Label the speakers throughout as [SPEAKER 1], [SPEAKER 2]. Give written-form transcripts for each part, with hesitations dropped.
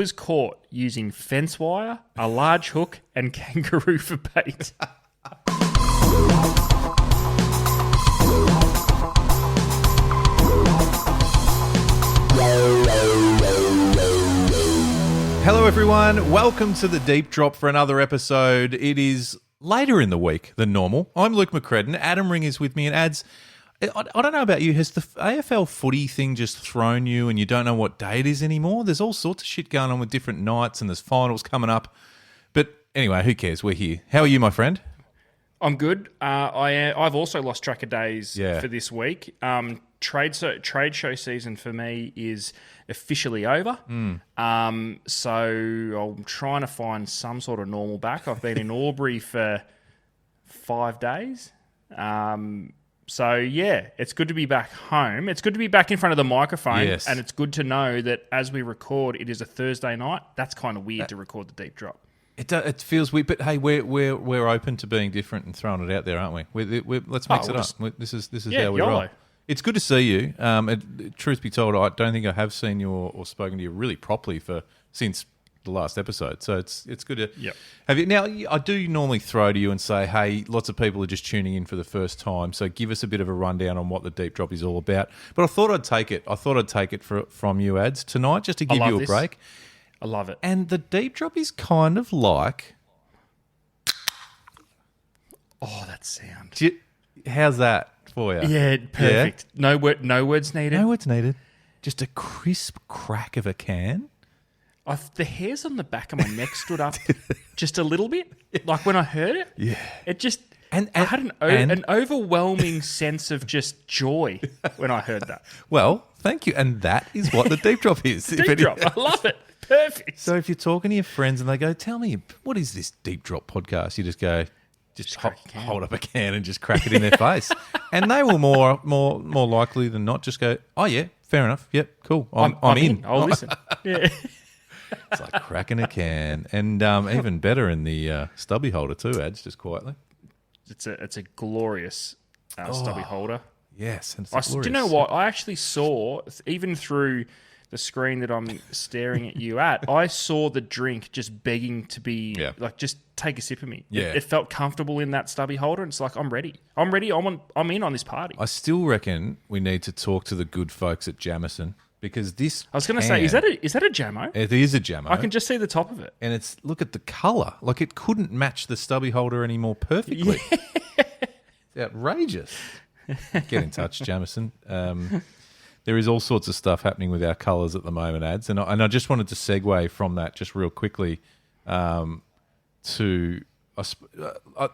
[SPEAKER 1] was caught using fence wire, a large hook, and kangaroo for bait.
[SPEAKER 2] Hello everyone, welcome to the Deep Drop for another episode. It is later in the week than normal. I'm Luke McCredden, Adam Ring is with me and adds, I don't know about you, has the AFL footy thing just thrown you and you don't know what day it is anymore? There's all sorts of shit going on with different nights and there's finals coming up. But anyway, who cares? We're here. How are you, my friend?
[SPEAKER 1] I'm good. I've also lost track of days for this week. Trade show season for me is officially over. So I'm trying to find some sort of normal back. I've been in Albury for 5 days. So yeah, it's good to be back home. It's good to be back in front of the microphone.
[SPEAKER 2] Yes.
[SPEAKER 1] And it's good to know that as we record, it is a Thursday night. That's kind of weird to record the Deep Drop.
[SPEAKER 2] It feels weird, but hey, we're open to being different and throwing it out there, aren't we? Let's mix it up. This is how we roll. It's good to see you. Truth be told, I don't think I have seen you or spoken to you really properly since the last episode. So it's good to have you. Now, I do normally throw to you and say, hey, lots of people are just tuning in for the first time, so give us a bit of a rundown on what the Deep Drop is all about. But I thought I'd take it from you, Ads, tonight, just to give you a break.
[SPEAKER 1] I love it.
[SPEAKER 2] And the Deep Drop is kind of like...
[SPEAKER 1] Oh, that sound.
[SPEAKER 2] How's that for you?
[SPEAKER 1] Yeah, perfect. Yeah? No words needed.
[SPEAKER 2] No words needed. Just a crisp crack of a can.
[SPEAKER 1] The hairs on the back of my neck stood up just a little bit. Like when I heard it.
[SPEAKER 2] Yeah.
[SPEAKER 1] It just... I had an overwhelming sense of just joy when I heard that.
[SPEAKER 2] Well, thank you. And that is what the Deep Drop is.
[SPEAKER 1] Deep Drop. I love it. Perfect.
[SPEAKER 2] So if you're talking to your friends and they go, tell me, what is this Deep Drop podcast? You just go, hold up a can and just crack it in their face. And they will more likely than not just go, oh, yeah, fair enough. Yep, cool. I'm in.
[SPEAKER 1] I'll listen. Yeah.
[SPEAKER 2] It's like cracking a can. And even better in the stubby holder too, Ads, just quietly.
[SPEAKER 1] It's a glorious stubby holder.
[SPEAKER 2] Yes. And
[SPEAKER 1] do you know what? I actually saw, even through the screen that I'm staring at you at, I saw the drink just begging to be, like, just take a sip of me.
[SPEAKER 2] Yeah.
[SPEAKER 1] It felt comfortable in that stubby holder. And it's like, I'm ready. I'm in on this party.
[SPEAKER 2] I still reckon we need to talk to the good folks at Jamison. Because this
[SPEAKER 1] I was going to say, is that a Jamo?
[SPEAKER 2] It is a Jamo.
[SPEAKER 1] I can just see the top of it.
[SPEAKER 2] And look at the colour. Like, it couldn't match the stubby holder anymore perfectly. Yeah. It's outrageous. Get in touch, Jamison. There is all sorts of stuff happening with our colours at the moment, Ads. And I just wanted to segue from that just real quickly to...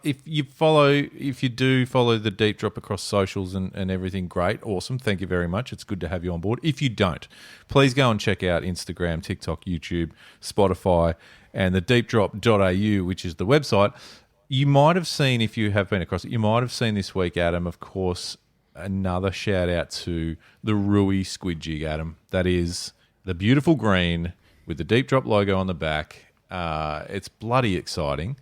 [SPEAKER 2] if you do follow the Deep Drop across socials and everything, great, awesome, thank you very much. It's good to have you on board. If you don't, please go and check out Instagram, TikTok, YouTube, Spotify, and the deepdrop.au, which is the website. You might have seen, if you have been across it, you might have seen this week, Adam, of course, another shout out to the Rui squid jig, Adam. That is the beautiful green with the Deep Drop logo on the back. It's bloody exciting.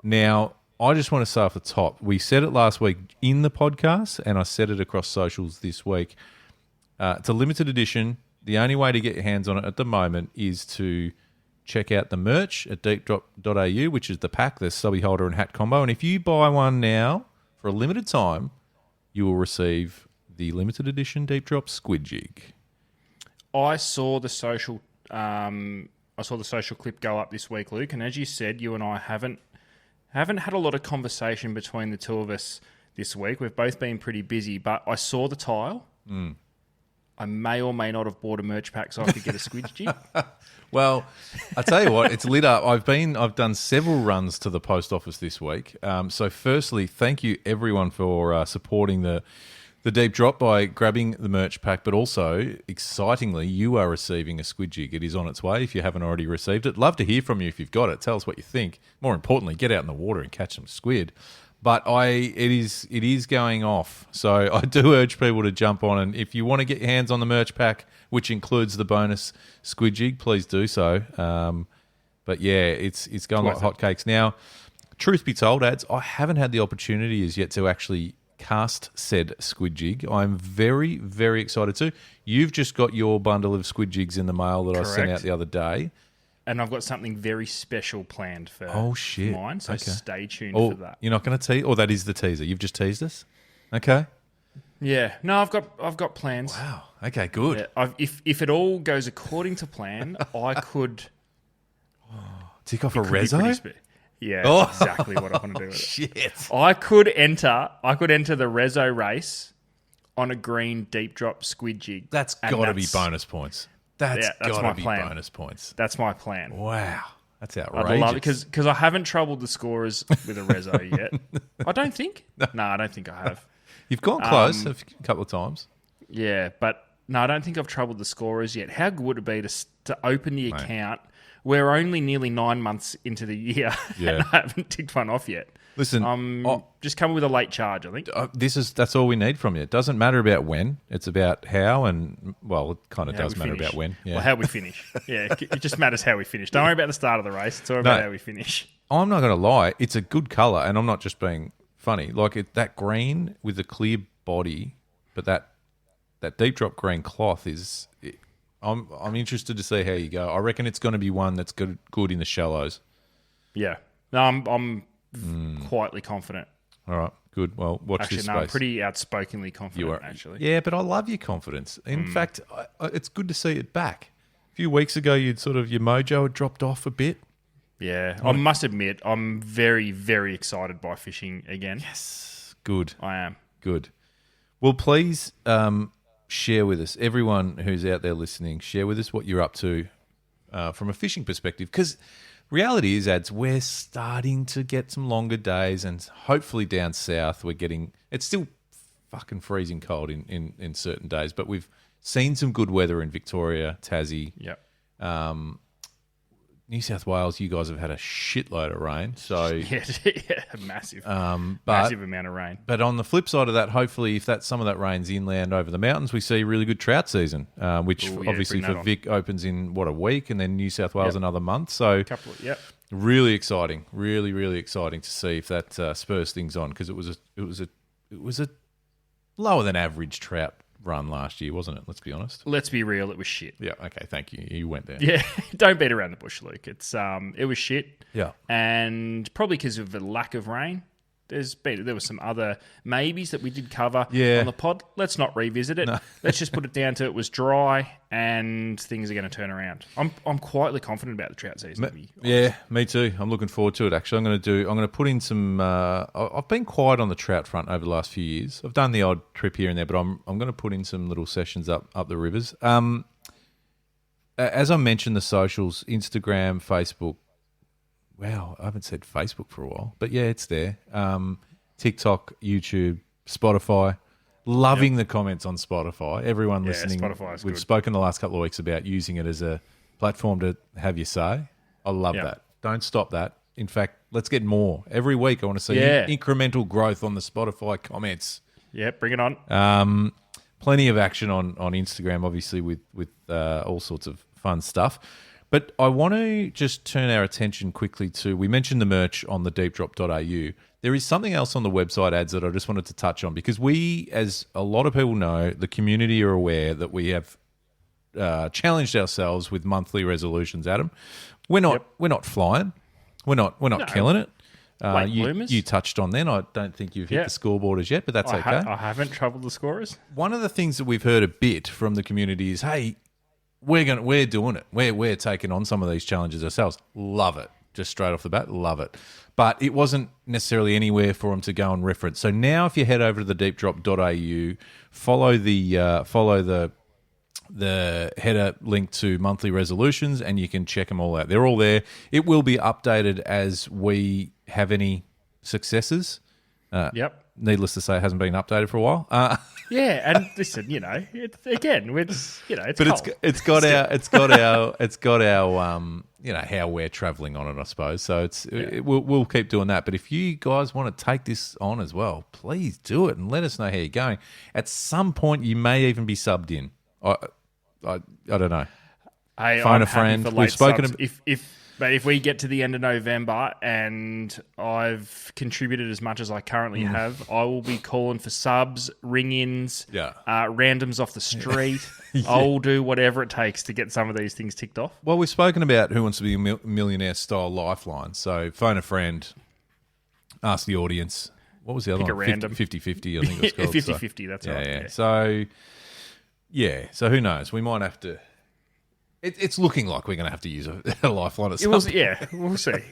[SPEAKER 2] Now, I just want to say off the top, we said it last week in the podcast, and I said it across socials this week. It's a limited edition. The only way to get your hands on it at the moment is to check out the merch at deepdrop.au, which is the pack, the stubby holder and hat combo. And if you buy one now for a limited time, you will receive the limited edition Deep Drop squid jig.
[SPEAKER 1] I saw the social clip go up this week, Luke, and as you said, you and I haven't had a lot of conversation between the two of us this week. We've both been pretty busy, but I saw the tile. I may or may not have bought a merch pack so I could get a squid jig.
[SPEAKER 2] Well, I tell you what, it's lit up. I've done several runs to the post office this week. So firstly, thank you everyone for supporting the Deep Drop by grabbing the merch pack, but also, excitingly, you are receiving a squid jig. It is on its way if you haven't already received it. Love to hear from you if you've got it. Tell us what you think. More importantly, get out in the water and catch some squid. But it is going off. So I do urge people to jump on, and if you want to get your hands on the merch pack, which includes the bonus squid jig, please do so. But yeah, it's going like hotcakes. Now, truth be told, Ads, I haven't had the opportunity as yet to actually cast said squid jig. I'm very, very excited to. You've just got your bundle of squid jigs in the mail that I sent out the other day.
[SPEAKER 1] and I've got something very special planned for mine. So stay tuned for that.
[SPEAKER 2] You're not going to tease? Or that is the teaser? You've just teased us? Okay.
[SPEAKER 1] Yeah. No, I've got plans.
[SPEAKER 2] Wow. Okay, good.
[SPEAKER 1] Yeah, if it all goes according to plan, I could
[SPEAKER 2] tick off a reso?
[SPEAKER 1] Yeah, that's exactly what I want to do with it.
[SPEAKER 2] Shit.
[SPEAKER 1] I could enter the reso race on a green deep drop squid jig.
[SPEAKER 2] That's got to be bonus points. That's got to be bonus points.
[SPEAKER 1] That's my plan.
[SPEAKER 2] Wow. That's outrageous.
[SPEAKER 1] I'd love it because I haven't troubled the scorers with a reso yet. I don't think. No, I don't think I have.
[SPEAKER 2] You've gone close a couple of times.
[SPEAKER 1] Yeah, but no, I don't think I've troubled the scorers yet. How good would it be to open the account? We're only nearly 9 months into the year, and I haven't ticked one off yet.
[SPEAKER 2] Listen,
[SPEAKER 1] just coming with a late charge, I think.
[SPEAKER 2] That's all we need from you. It doesn't matter about when; it's about how, and it kind of does matter about when. Yeah.
[SPEAKER 1] Well, how we finish. Yeah, it just matters how we finish. Don't worry about the start of the race; it's all about how we finish.
[SPEAKER 2] I'm not going to lie; it's a good color, and I'm not just being funny. Like that green with the clear body, but that deep drop green cloth is. I'm interested to see how you go. I reckon it's going to be one that's good in the shallows.
[SPEAKER 1] Yeah, no, I'm quietly confident.
[SPEAKER 2] All right, good. Well, watch this space.
[SPEAKER 1] I'm pretty outspokenly confident, actually.
[SPEAKER 2] Yeah, but I love your confidence. In fact, it's good to see it back. A few weeks ago, your mojo had dropped off a bit.
[SPEAKER 1] Yeah, I must admit, I'm very, very excited by fishing again.
[SPEAKER 2] Yes, good.
[SPEAKER 1] I am.
[SPEAKER 2] Good. Well, please share with us, everyone who's out there listening, share with us what you're up to from a fishing perspective. Because reality is, we're starting to get some longer days, and hopefully down south we're getting. It's still fucking freezing cold in certain days, but we've seen some good weather in Victoria, Tassie.
[SPEAKER 1] Yep.
[SPEAKER 2] New South Wales, you guys have had a shitload of rain, so
[SPEAKER 1] massive,
[SPEAKER 2] massive
[SPEAKER 1] amount of rain.
[SPEAKER 2] But on the flip side of that, hopefully, if some of that rain's inland over the mountains, we see a really good trout season, which obviously for Vic opens in a week, and then New South Wales another month. So, really exciting, really, really exciting to see if that spurs things on, because it was a lower than average trout run last year, wasn't it? Let's be honest.
[SPEAKER 1] Let's be real. It was shit.
[SPEAKER 2] Yeah. Okay. Thank you. You went there.
[SPEAKER 1] Yeah. Don't beat around the bush, Luke. It was shit.
[SPEAKER 2] Yeah.
[SPEAKER 1] And probably because of the lack of rain. There was some other maybes that we did cover on the pod. Let's not revisit it. No. Let's just put it down to it was dry and things are going to turn around. I'm quietly confident about the trout season.
[SPEAKER 2] Me too. I'm looking forward to it. Actually, I'm going to put in some. I've been quiet on the trout front over the last few years. I've done the odd trip here and there, but I'm going to put in some little sessions up the rivers. As I mentioned, the socials, Instagram, Facebook. Wow, I haven't said Facebook for a while, but yeah, it's there. TikTok, YouTube, Spotify. Loving the comments on Spotify. Everyone listening.
[SPEAKER 1] Spotify is
[SPEAKER 2] We've
[SPEAKER 1] good.
[SPEAKER 2] spoken the last couple of weeks about using it as a platform to have your say. I love that. Don't stop that. In fact, let's get more. Every week I want to see incremental growth on the Spotify comments.
[SPEAKER 1] Yeah, bring it on.
[SPEAKER 2] Plenty of action on Instagram, obviously, with all sorts of fun stuff. But I want to just turn our attention quickly to, we mentioned the merch on the deepdrop.au. There is something else on the website ads that I just wanted to touch on, because we, as a lot of people know, the community are aware that we have challenged ourselves with monthly resolutions, Adam. We're not flying. We're not killing it. You touched on then. I don't think you've hit the scoreboard as yet, but that's okay.
[SPEAKER 1] I haven't troubled the scorers.
[SPEAKER 2] One of the things that we've heard a bit from the community is, hey, we're doing it. We're taking on some of these challenges ourselves. Love it. Just straight off the bat, love it. But it wasn't necessarily anywhere for them to go and reference. So now, if you head over to the deepdrop.au, follow the header link to monthly resolutions, and you can check them all out. They're all there. It will be updated as we have any successes. Needless to say, it hasn't been updated for a while.
[SPEAKER 1] And listen, it's
[SPEAKER 2] but
[SPEAKER 1] cold.
[SPEAKER 2] it's got our how we're traveling on it, I suppose. So we'll keep doing that. But if you guys want to take this on as well, please do it and let us know how you're going. At some point, you may even be subbed in. I don't know.
[SPEAKER 1] Hey,
[SPEAKER 2] Phone
[SPEAKER 1] I'm
[SPEAKER 2] a friend.
[SPEAKER 1] happy for
[SPEAKER 2] We've
[SPEAKER 1] late
[SPEAKER 2] spoken
[SPEAKER 1] subs. But if we get to the end of November and I've contributed as much as I currently have, I will be calling for subs, ring-ins, randoms off the street. I'll do whatever it takes to get some of these things ticked off.
[SPEAKER 2] Well, we've spoken about Who Wants to Be a Millionaire style lifeline. So phone a friend, ask the audience. What was the other
[SPEAKER 1] Pick
[SPEAKER 2] one?
[SPEAKER 1] a random.
[SPEAKER 2] 50-50, I think it was called.
[SPEAKER 1] 50-50, that's right.
[SPEAKER 2] Yeah. So who knows? We might have to... It's looking like we're going to have to use a lifeline at some point.
[SPEAKER 1] We'll see.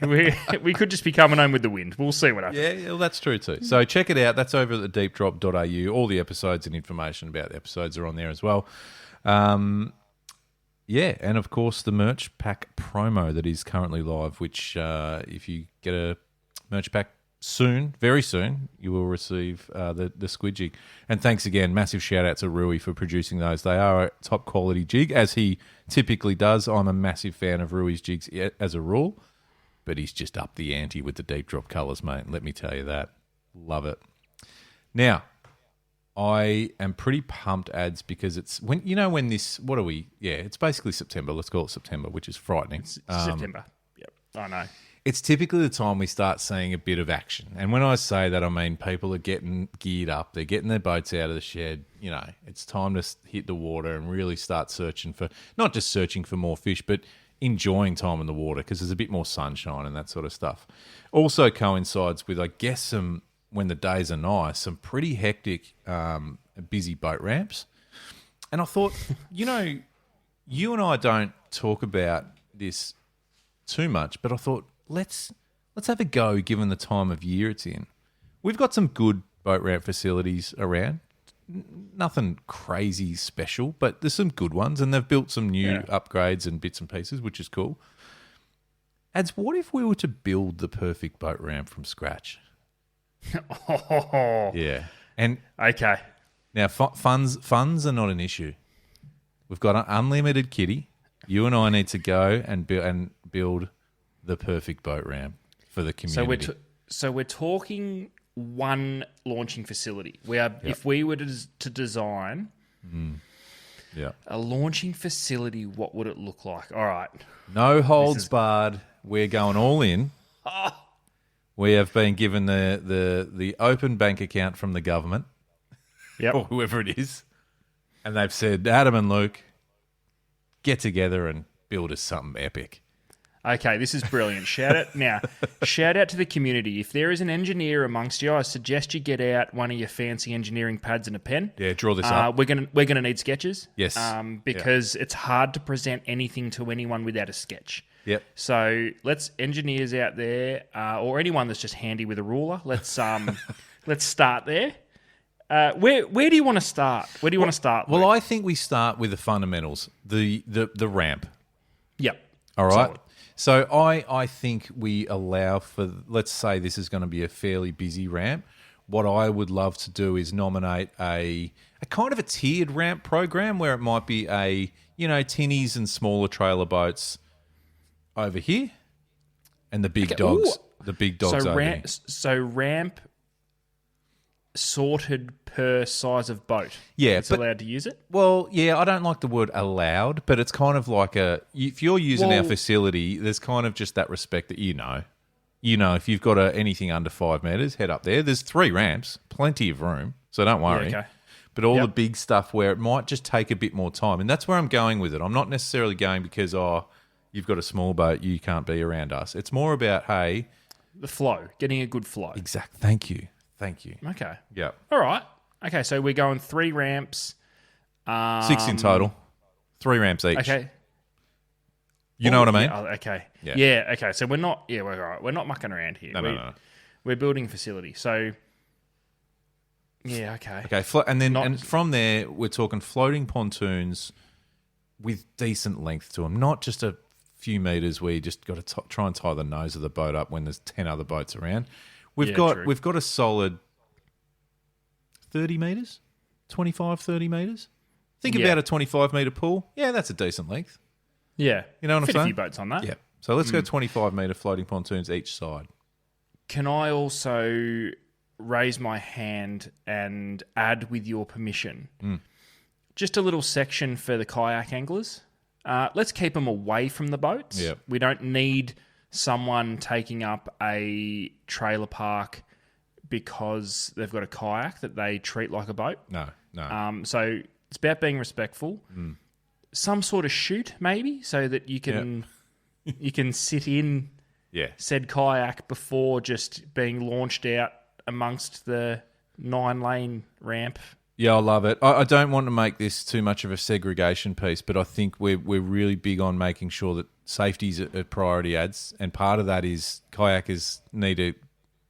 [SPEAKER 1] We could just be coming home with the wind. We'll see what happens.
[SPEAKER 2] Yeah, well, that's true too. So check it out. That's over at thedeepdrop.au. All the episodes and information about the episodes are on there as well. And of course the merch pack promo that is currently live, which if you get a merch pack soon, very soon, you will receive the squid jig. And thanks again, massive shout out to Rui for producing those. They are a top quality jig, as he typically does. I'm a massive fan of Rui's jigs as a rule, but he's just up the ante with the deep drop colours, mate. Let me tell you that. Love it. Now, I am pretty pumped, ads, because it's when this, what are we? Yeah, it's basically September. Let's call it September, which is frightening.
[SPEAKER 1] It's September. Yep, I know.
[SPEAKER 2] It's typically the time we start seeing a bit of action. And when I say that, I mean people are getting geared up. They're getting their boats out of the shed. It's time to hit the water and really start searching for, not just searching for more fish, but enjoying time in the water because there's a bit more sunshine and that sort of stuff. Also coincides with, I guess, when the days are nice, some pretty hectic, busy boat ramps. And I thought, you and I don't talk about this too much, but I thought, let's have a go given the time of year it's in. We've got some good boat ramp facilities around. Nothing crazy special, but there's some good ones, and they've built some new upgrades and bits and pieces, which is cool. Ads, what if we were to build the perfect boat ramp from scratch? Yeah. And
[SPEAKER 1] okay.
[SPEAKER 2] Now, funds are not an issue. We've got an unlimited kitty. You and I need to go and build the perfect boat ramp for the community.
[SPEAKER 1] So we're talking one launching facility. If we were to design a launching facility, what would it look like? All right.
[SPEAKER 2] No holds barred. We're going all in. We have been given the open bank account from the government, or whoever it is, and they've said, Adam and Luke, get together and build us something epic.
[SPEAKER 1] Okay, this is brilliant. Shout out to the community. If there is an engineer amongst you, I suggest you get out one of your fancy engineering pads and a pen.
[SPEAKER 2] Yeah, draw this up.
[SPEAKER 1] We're gonna need sketches.
[SPEAKER 2] Yes.
[SPEAKER 1] Because it's hard to present anything to anyone without a sketch.
[SPEAKER 2] Yep.
[SPEAKER 1] So let's engineers out there, or anyone that's just handy with a ruler. Let's start there. Where do you want to start? Where do you want to start?
[SPEAKER 2] Well, I think we start with the fundamentals, the ramp.
[SPEAKER 1] Yep.
[SPEAKER 2] All right.
[SPEAKER 1] Solid.
[SPEAKER 2] So I think we allow for, let's say this is going to be a fairly busy ramp. What I would love to do is nominate a kind of a tiered ramp program where it might be tinnies and smaller trailer boats over here, and the big dogs. The big dogs over here.
[SPEAKER 1] So ramp sorted per size of boat.
[SPEAKER 2] Yeah,
[SPEAKER 1] it's allowed to use it.
[SPEAKER 2] Well, yeah, I don't like the word allowed, but it's kind of like if you're using our facility, there's kind of just that respect that if you've got anything under 5 meters, head up there. There's 3 ramps, plenty of room, so don't worry.
[SPEAKER 1] Yeah, okay.
[SPEAKER 2] But all the big stuff where it might just take a bit more time, and that's where I'm going with it. I'm not necessarily going because you've got a small boat, you can't be around us. It's more about
[SPEAKER 1] the flow, getting a good flow.
[SPEAKER 2] Exact. Thank you.
[SPEAKER 1] Okay.
[SPEAKER 2] Yeah.
[SPEAKER 1] All right. Okay, so we're going 3 ramps.
[SPEAKER 2] 6 in total. 3 ramps each.
[SPEAKER 1] Okay.
[SPEAKER 2] You know what I mean?
[SPEAKER 1] Yeah, okay. Yeah. Okay. So we're not. Yeah, we're all right. We're not mucking around here.
[SPEAKER 2] No.
[SPEAKER 1] We're building a facility. So. Yeah. Okay.
[SPEAKER 2] Okay. And from there, we're talking floating pontoons with decent length to them, not just a few meters where you just got to try and tie the nose of the boat up when there's 10 other boats around. We've got a solid 30 metres, 25, 30 metres. Think about a 25-metre pool. Yeah, that's a decent length.
[SPEAKER 1] Yeah.
[SPEAKER 2] You know what I'm saying?
[SPEAKER 1] A few boats on that.
[SPEAKER 2] Yeah. So let's go 25-metre floating pontoons each side.
[SPEAKER 1] Can I also raise my hand and add, with your permission, just a little section for the kayak anglers? let's keep them away from the boats.
[SPEAKER 2] Yep.
[SPEAKER 1] We don't need someone taking up a trailer park because they've got a kayak that they treat like a boat.
[SPEAKER 2] No.
[SPEAKER 1] So it's about being respectful. Some sort of chute, maybe, so that you can you can sit in said kayak before just being launched out amongst the 9-lane ramp.
[SPEAKER 2] Yeah, I love it. I don't want to make this too much of a segregation piece, but I think we're really big on making sure that safety's a priority ads, and part of that is kayakers need to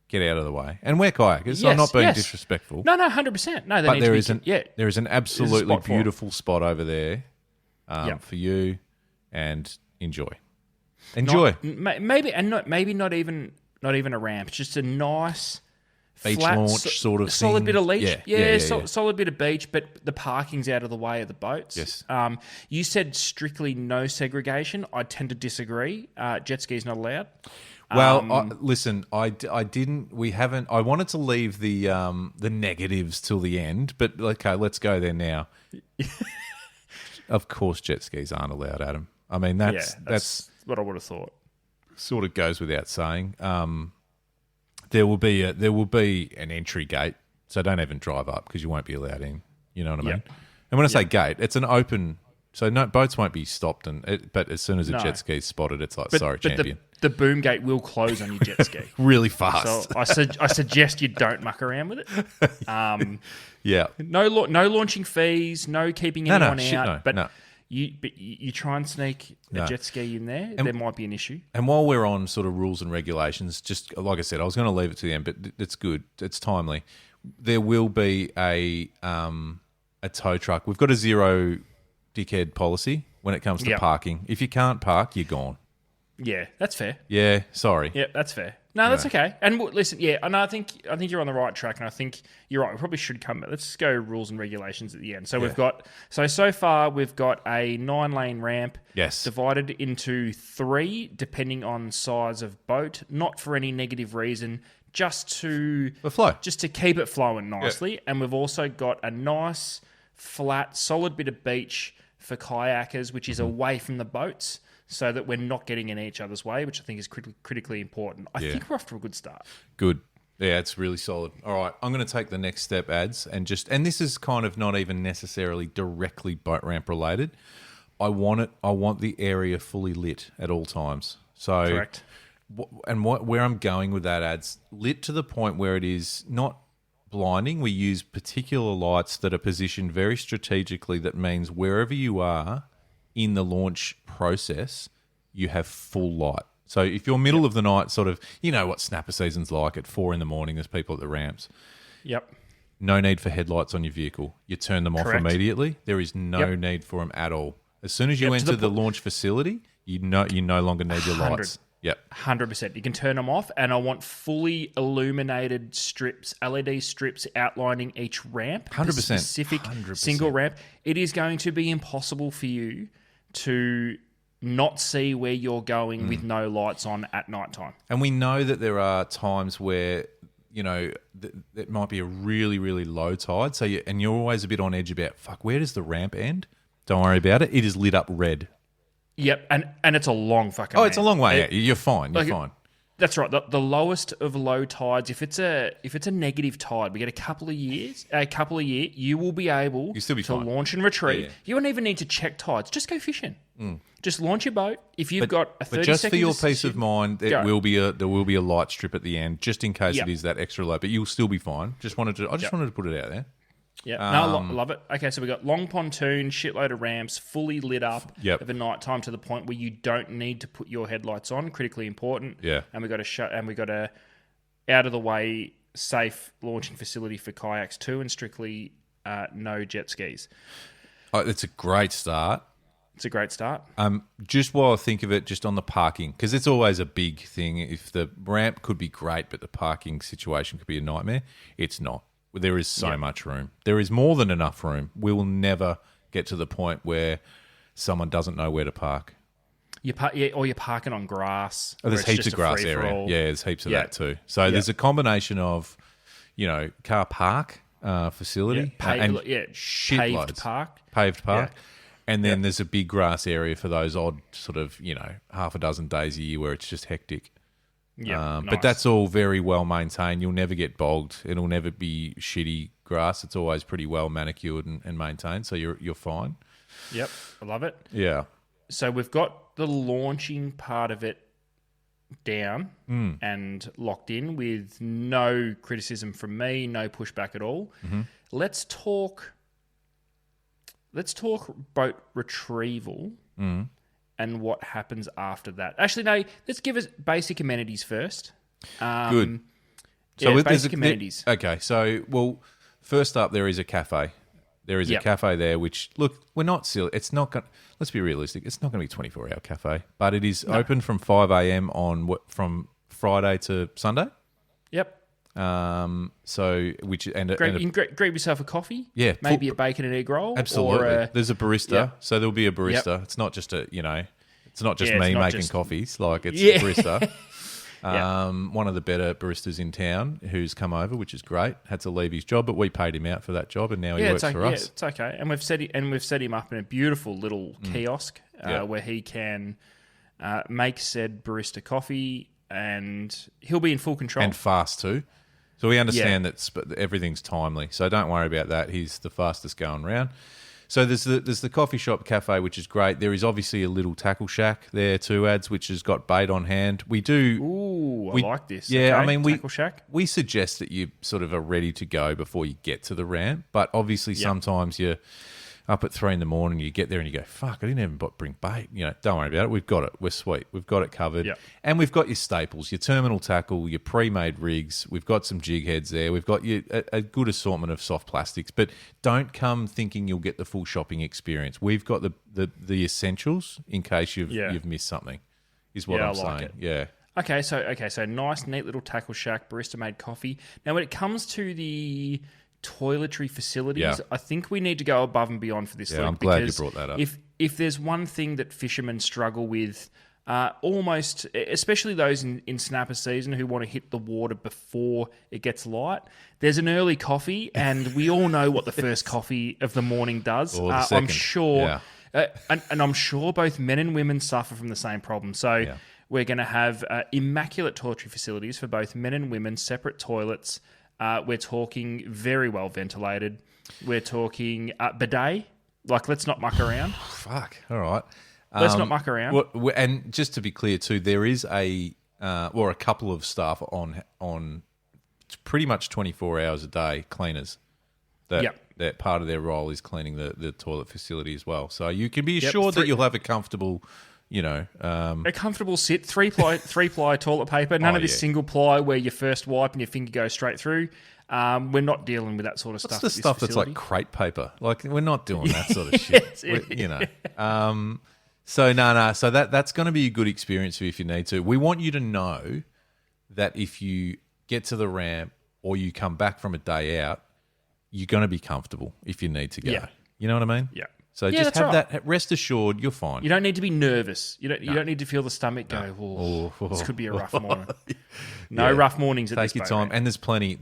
[SPEAKER 2] get out of the way. And we're kayakers, so I'm not being disrespectful.
[SPEAKER 1] No, 100%. No,
[SPEAKER 2] but there is an absolutely beautiful spot over there for you, and enjoy.
[SPEAKER 1] Maybe not even a ramp. It's just a nice
[SPEAKER 2] beach
[SPEAKER 1] flat,
[SPEAKER 2] launch sort of
[SPEAKER 1] solid
[SPEAKER 2] thing.
[SPEAKER 1] bit of leach. Solid bit of beach, but the parking's out of the way of the boats.
[SPEAKER 2] Yes.
[SPEAKER 1] You said strictly no segregation. I tend to disagree. Jet ski's not allowed.
[SPEAKER 2] Well, listen, I didn't. We haven't. I wanted to leave the negatives till the end, but okay, let's go there now. Of course, jet skis aren't allowed, Adam. I mean, that's
[SPEAKER 1] what I would have thought.
[SPEAKER 2] Sort of goes without saying. There will be an entry gate, so don't even drive up because you won't be allowed in. You know what I mean? And when I say gate, it's an open, so no boats won't be stopped. But as soon as a jet ski is spotted, it's like champion.
[SPEAKER 1] The boom gate will close on your jet ski
[SPEAKER 2] really fast.
[SPEAKER 1] So I suggest you don't muck around with it.
[SPEAKER 2] Yeah.
[SPEAKER 1] No launching fees. No keeping anyone out. You try and sneak a jet ski in there, there might be an issue.
[SPEAKER 2] And while we're on sort of rules and regulations, just like I said, I was going to leave it to the end, but it's good. It's timely. There will be a tow truck. We've got a zero dickhead policy when it comes to parking. If you can't park, you're gone.
[SPEAKER 1] Yeah, that's fair.
[SPEAKER 2] Yeah, sorry.
[SPEAKER 1] Yeah, that's fair. No, that's okay. And listen, and I think you're on the right track, and I think you're right. We probably should come back. Let's go rules and regulations at the end. So we've got so far we've got a 9-lane ramp, divided into 3 depending on size of boat, not for any negative reason, just to keep it flowing nicely. And we've also got a nice flat, solid bit of beach for kayakers, which is away from the boats, so that we're not getting in each other's way, which I think is critically important. I think we're off to a good start.
[SPEAKER 2] Good. Yeah, it's really solid. All right, I'm going to take the next step, ads, and this is kind of not even necessarily directly boat ramp related. I want the area fully lit at all times. So,
[SPEAKER 1] correct.
[SPEAKER 2] Where I'm going with that, ads, lit to the point where it is not blinding. We use particular lights that are positioned very strategically. That means wherever you are in the launch process, you have full light. So if you're middle of the night, sort of, you know what snapper season's like at 4 a.m, there's people at the ramps.
[SPEAKER 1] Yep.
[SPEAKER 2] No need for headlights on your vehicle. You turn them off immediately. There is no need for them at all. As soon as you enter the launch facility, you no longer need your lights. Yep.
[SPEAKER 1] 100%. You can turn them off, and I want fully illuminated strips, LED strips outlining each ramp.
[SPEAKER 2] 100%.
[SPEAKER 1] Specific single ramp. It is going to be impossible for you to not see where you're going with no lights on at night time.
[SPEAKER 2] And we know that there are times where, you know, it might be a really, really low tide. So you're always a bit on edge about, where does the ramp end? Don't worry about it. It is lit up red.
[SPEAKER 1] Yep, and it's a long fucking.
[SPEAKER 2] It's a long way. You're fine. You're fine.
[SPEAKER 1] That's right. The lowest of low tides. If it's a negative tide, we get a couple of years, you will be able to launch and retrieve. You won't even need to check tides. Just go fishing. Just launch your boat. If you've got a 30
[SPEAKER 2] but just
[SPEAKER 1] seconds
[SPEAKER 2] for your peace of mind, there will be a light strip at the end, just in case it is that extra low. But you'll still be fine. I just wanted to put it out there.
[SPEAKER 1] Yeah, love it. Okay, so we got long pontoon, shitload of ramps, fully lit up of a night time to the point where you don't need to put your headlights on. Critically important.
[SPEAKER 2] Yeah,
[SPEAKER 1] and we got a out of the way safe launching facility for kayaks too, and strictly no jet skis.
[SPEAKER 2] Oh, it's a great start.
[SPEAKER 1] It's a great start.
[SPEAKER 2] Just while I think of it, just on the parking, because it's always a big thing. If the ramp could be great, but the parking situation could be a nightmare, it's not. There is so much room. There is more than enough room. We will never get to the point where someone doesn't know where to park.
[SPEAKER 1] Or you're parking on grass.
[SPEAKER 2] Oh, there's heaps of grass area. Yeah, there's heaps of that too. So there's a combination of, car park facility and
[SPEAKER 1] paved park.
[SPEAKER 2] And then there's a big grass area for those odd sort of, half a dozen days a year where it's just hectic.
[SPEAKER 1] Yeah,
[SPEAKER 2] But that's all very well maintained. You'll never get bogged. It'll never be shitty grass. It's always pretty well manicured and maintained, so you're fine.
[SPEAKER 1] Yep, I love it.
[SPEAKER 2] Yeah.
[SPEAKER 1] So we've got the launching part of it down and locked in with no criticism from me, no pushback at all.
[SPEAKER 2] Mm-hmm.
[SPEAKER 1] Let's talk boat retrieval and what happens after that. Actually, no, let's give us basic amenities first.
[SPEAKER 2] Good.
[SPEAKER 1] So basic amenities.
[SPEAKER 2] Okay, so, first up, there is a cafe. There is a cafe there, which, look, we're not silly. It's not going. Let's be realistic. It's not going to be a 24-hour cafe, but it is open from 5 a.m. from Friday to Sunday.
[SPEAKER 1] Yep.
[SPEAKER 2] Grab
[SPEAKER 1] yourself a coffee.
[SPEAKER 2] Yeah,
[SPEAKER 1] maybe a bacon and egg roll.
[SPEAKER 2] Absolutely. There's a barista, so there'll be a barista.
[SPEAKER 1] Yep.
[SPEAKER 2] It's not just it's not just me making coffees. Like it's a barista. One of the better baristas in town who's come over, which is great. Had to leave his job, but we paid him out for that job, and now he works for us.
[SPEAKER 1] Yeah, it's okay. And we've set him up in a beautiful little kiosk where he can make said barista coffee, and he'll be in full control
[SPEAKER 2] and fast too. So we understand that everything's timely. So don't worry about that. He's the fastest going round. So there's the coffee shop cafe, which is great. There is obviously a little tackle shack there too, Ads, which has got bait on hand. We do.
[SPEAKER 1] Ooh, I like this.
[SPEAKER 2] Yeah,
[SPEAKER 1] okay.
[SPEAKER 2] I mean,
[SPEAKER 1] tackle shack.
[SPEAKER 2] We suggest that you sort of are ready to go before you get to the ramp. But obviously, sometimes you're up at 3 a.m, you get there and you go, fuck, I didn't even bring bait. Don't worry about it. We've got it. We're sweet. We've got it covered.
[SPEAKER 1] Yep.
[SPEAKER 2] And we've got your staples, your terminal tackle, your pre-made rigs. We've got some jig heads there. We've got a good assortment of soft plastics. But don't come thinking you'll get the full shopping experience. We've got the essentials in case you've missed something, is what I'm saying. Yeah.
[SPEAKER 1] Okay, so nice, neat little tackle shack, barista-made coffee. Now, when it comes to the toiletry facilities, I think we need to go above and beyond for this.
[SPEAKER 2] Yeah, I'm glad you brought that up.
[SPEAKER 1] If there's one thing that fishermen struggle with, almost, especially those in snapper season who want to hit the water before it gets light, there's an early coffee, and we all know what the first coffee of the morning does.
[SPEAKER 2] Or the second.
[SPEAKER 1] I'm sure, and I'm sure both men and women suffer from the same problem. So we're going to have immaculate toiletry facilities for both men and women, separate toilets. We're talking very well ventilated. We're talking bidet. Like, let's not muck around.
[SPEAKER 2] Fuck. All right.
[SPEAKER 1] Let's not muck around.
[SPEAKER 2] And just to be clear too, there is a couple of staff on pretty much 24 hours a day, cleaners. That part of their role is cleaning the toilet facility as well. So you can be assured that you'll have a comfortable.
[SPEAKER 1] A comfortable sit, three ply toilet paper. None of this single ply where you first wipe and your finger goes straight through. We're not dealing with that sort of stuff.
[SPEAKER 2] What's the stuff that's like crepe paper? Like, we're not doing that sort of shit. So So that's going to be a good experience for you if you need to. We want you to know that if you get to the ramp or you come back from a day out, you're going to be comfortable if you need to go. Yeah. You know what I mean?
[SPEAKER 1] Yeah.
[SPEAKER 2] So just have that. Rest assured, you're fine.
[SPEAKER 1] You don't need to be nervous. You don't need to feel the stomach go. This could be a rough morning. Rough mornings at this
[SPEAKER 2] Take your time, and there's plenty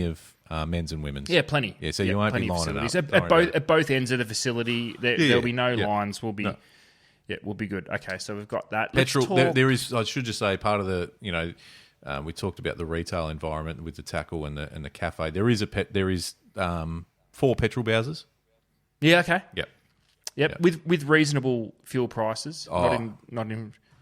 [SPEAKER 2] of men's and women's.
[SPEAKER 1] Yeah, plenty.
[SPEAKER 2] Yeah, so you won't be lining up.
[SPEAKER 1] At both ends of the facility. There'll be no lines. We'll be good. Okay, so we've got that.
[SPEAKER 2] Petrol. There is. I should just say part of the. We talked about the retail environment with the tackle and the cafe. There is 4 petrol bowsers.
[SPEAKER 1] Yeah. Okay.
[SPEAKER 2] Yep.
[SPEAKER 1] With reasonable fuel prices, not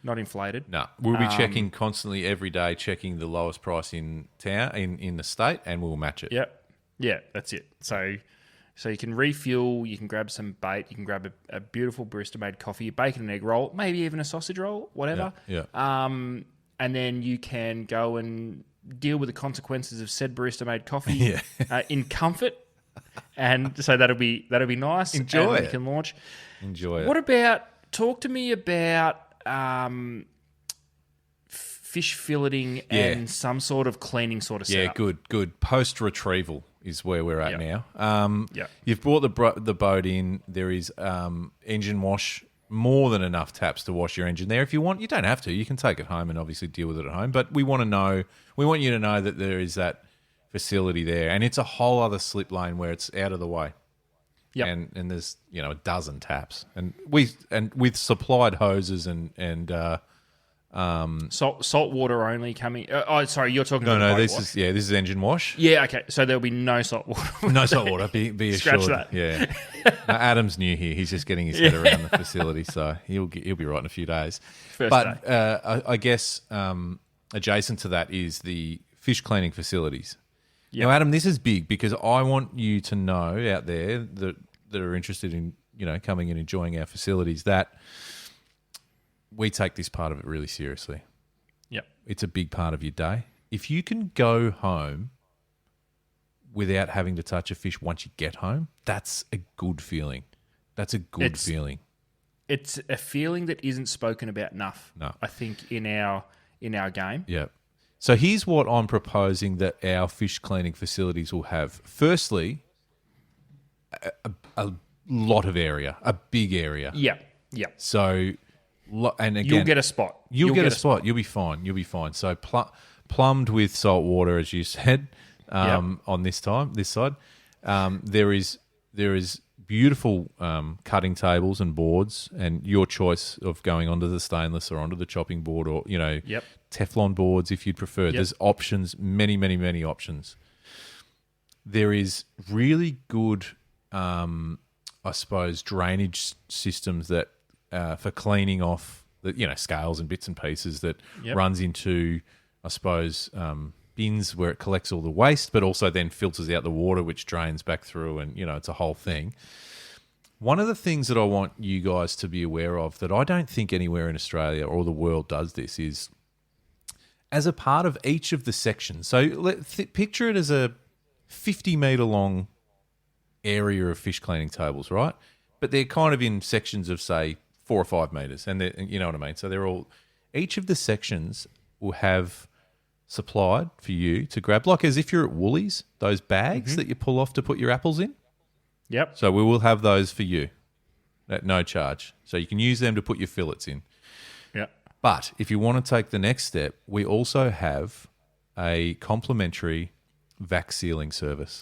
[SPEAKER 1] inflated.
[SPEAKER 2] No, we'll be checking constantly every day, checking the lowest price in town in the state, and we'll match it.
[SPEAKER 1] Yep. Yeah, that's it. So you can refuel, you can grab some bait, you can grab a beautiful barista-made coffee, a bacon and egg roll, maybe even a sausage roll, whatever.
[SPEAKER 2] Yeah.
[SPEAKER 1] And then you can go and deal with the consequences of said barista-made coffee in comfort. And so that'll be nice.
[SPEAKER 2] Enjoy it.
[SPEAKER 1] We can launch.
[SPEAKER 2] Enjoy it.
[SPEAKER 1] What about? Talk to me about fish filleting and some sort of cleaning sort of setup.
[SPEAKER 2] Yeah, good. Post retrieval is where we're at now. You've brought the boat in. There is engine wash. More than enough taps to wash your engine there. If you want, you don't have to. You can take it home and obviously deal with it at home. But we want you to know that there is that facility there, and it's a whole other slip lane where it's out of the way.
[SPEAKER 1] Yep.
[SPEAKER 2] and there's a dozen taps, and with supplied hoses and
[SPEAKER 1] salt water only coming. Sorry, you're talking.
[SPEAKER 2] no,
[SPEAKER 1] about
[SPEAKER 2] this
[SPEAKER 1] wash.
[SPEAKER 2] this is engine wash.
[SPEAKER 1] Yeah, okay. So there'll be no salt water.
[SPEAKER 2] No salt water. Be assured.
[SPEAKER 1] Scratch that.
[SPEAKER 2] Yeah. No, Adam's new here. He's just getting his head around the facility, so he'll be right in a few days.
[SPEAKER 1] First day.
[SPEAKER 2] I guess adjacent to that is the fish cleaning facilities.
[SPEAKER 1] Yep.
[SPEAKER 2] Now, Adam, this is big because I want you to know out there that are interested in coming and enjoying our facilities that we take this part of it really seriously.
[SPEAKER 1] Yep.
[SPEAKER 2] It's a big part of your day. If you can go home without having to touch a fish once you get home, that's a good feeling. That's a good feeling.
[SPEAKER 1] It's a feeling that isn't spoken about enough.
[SPEAKER 2] No.
[SPEAKER 1] I think in our game.
[SPEAKER 2] Yeah. So here's what I'm proposing that our fish cleaning facilities will have. Firstly, a lot of area, a big area.
[SPEAKER 1] Yeah. Yeah.
[SPEAKER 2] So, and again,
[SPEAKER 1] you'll get a spot.
[SPEAKER 2] You'll get a spot. You'll be fine. You'll be fine. So plumbed with salt water, as you said, on this side. There is beautiful cutting tables and boards, and your choice of going onto the stainless or onto the chopping board, or Teflon boards if you'd prefer. Yep. There's options, many, many, many options. There is really good, I suppose, drainage systems that for cleaning off the scales and bits and pieces that runs into, I suppose, bins where it collects all the waste, but also then filters out the water, which drains back through, and it's a whole thing. One of the things that I want you guys to be aware of that I don't think anywhere in Australia or the world does this is, as a part of each of the sections. So picture it as a 50-metre long area of fish cleaning tables, right? But they're kind of in sections of, say, 4 or 5 metres, and you know what I mean? So they're all... Each of the sections will have supplied for you to grab, like as if you're at Woolies, those bags that you pull off to put your apples in.
[SPEAKER 1] Yep.
[SPEAKER 2] So we will have those for you at no charge. So you can use them to put your fillets in.
[SPEAKER 1] Yep.
[SPEAKER 2] But if you want to take the next step, we also have a complimentary vac sealing service.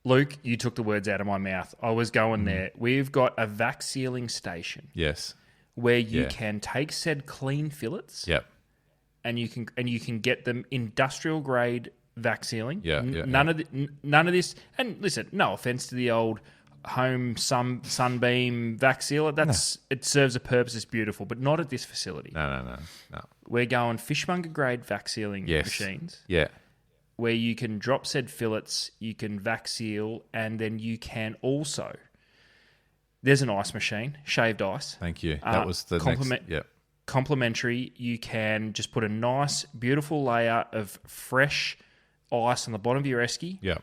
[SPEAKER 1] Luke, you took the words out of my mouth. I was going there. We've got a vac sealing station.
[SPEAKER 2] Yes.
[SPEAKER 1] Where you can take said clean fillets.
[SPEAKER 2] Yep.
[SPEAKER 1] And you can get them industrial grade vac sealing.
[SPEAKER 2] Yeah.
[SPEAKER 1] None of this. And listen, no offense to the old home sunbeam vac sealer. It serves a purpose. It's beautiful, but not at this facility.
[SPEAKER 2] No.
[SPEAKER 1] We're going fishmonger grade vac sealing machines.
[SPEAKER 2] Yeah.
[SPEAKER 1] Where you can drop said fillets, you can vac seal, and then you can also. There's an ice machine, shaved ice.
[SPEAKER 2] Thank you. That was the next. Yep.
[SPEAKER 1] Complimentary. You can just put a nice, beautiful layer of fresh ice on the bottom of your esky.
[SPEAKER 2] Yeah.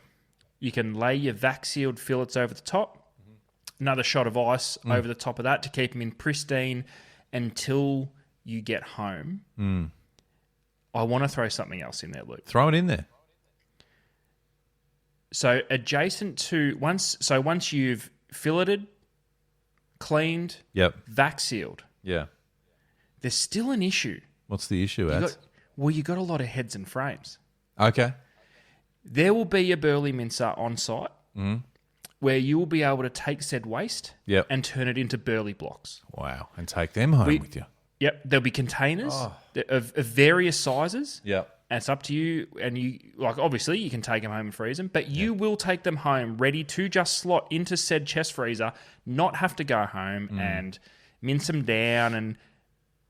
[SPEAKER 1] You can lay your vac sealed fillets over the top. Another shot of ice over the top of that to keep them in pristine until you get home. I want to throw something else in there, Luke.
[SPEAKER 2] Throw it in there.
[SPEAKER 1] So adjacent to once you've filleted, cleaned, vac sealed.
[SPEAKER 2] Yeah.
[SPEAKER 1] There's still an issue.
[SPEAKER 2] What's the issue, Ads?
[SPEAKER 1] You got a lot of heads and frames.
[SPEAKER 2] Okay.
[SPEAKER 1] There will be a burley mincer on site where you will be able to take said waste and turn it into burley blocks.
[SPEAKER 2] Wow. And take them home with you.
[SPEAKER 1] Yep. There'll be containers of various sizes.
[SPEAKER 2] Yep.
[SPEAKER 1] And it's up to you. And you, obviously, you can take them home and freeze them, but you will take them home ready to just slot into said chest freezer, not have to go home and mince them down. And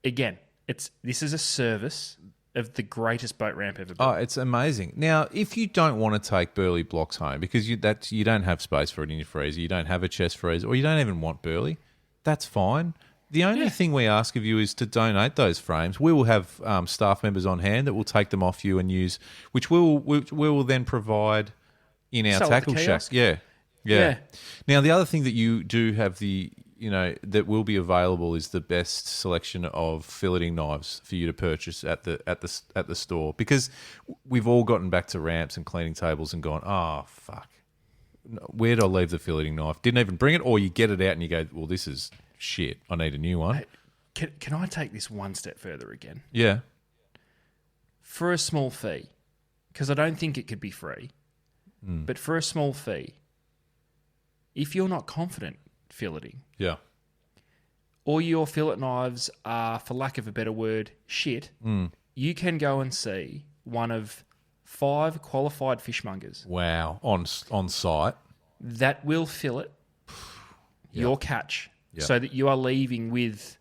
[SPEAKER 1] again, this is a service of the greatest boat ramp ever built.
[SPEAKER 2] Oh, it's amazing. Now, if you don't want to take burley blocks home because you don't have space for it in your freezer, you don't have a chest freezer, or you don't even want burley, that's fine. The only thing we ask of you is to donate those frames. We will have staff members on hand that will take them off you and use, which we will then provide in our tackle shack. Yeah. Now, the other thing that you do have that will be available is the best selection of filleting knives for you to purchase at the store, because we've all gotten back to ramps and cleaning tables and gone, oh fuck, where did I leave the filleting knife? Didn't even bring it, or you get it out and you go, well, this is shit, I need a new one.
[SPEAKER 1] Can I take this one step further again?
[SPEAKER 2] Yeah.
[SPEAKER 1] For a small fee, because I don't think it could be free, but for a small fee, if you're not confident filleting,
[SPEAKER 2] Yeah.
[SPEAKER 1] or your fillet knives are, for lack of a better word, shit, you can go and see one of 5 qualified fishmongers
[SPEAKER 2] Wow. On site.
[SPEAKER 1] that will fillet your catch
[SPEAKER 2] Yep.
[SPEAKER 1] so that you are leaving with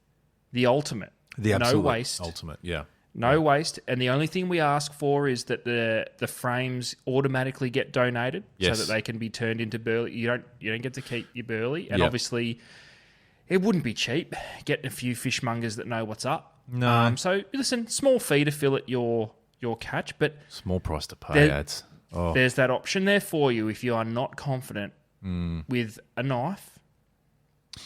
[SPEAKER 1] the ultimate.
[SPEAKER 2] The
[SPEAKER 1] no
[SPEAKER 2] absolute
[SPEAKER 1] waste.
[SPEAKER 2] ultimate. Yeah.
[SPEAKER 1] No waste. And the only thing we ask for is that the frames automatically get donated
[SPEAKER 2] Yes.
[SPEAKER 1] so that they can be turned into burley. You don't get to keep your burley. And
[SPEAKER 2] Yep.
[SPEAKER 1] obviously it wouldn't be cheap getting a few fishmongers that know what's up.
[SPEAKER 2] No.
[SPEAKER 1] So listen, small fee to fillet your catch, but
[SPEAKER 2] Small price to pay,
[SPEAKER 1] There-
[SPEAKER 2] ads. Oh,
[SPEAKER 1] there's that option there for you if you are not confident with a knife.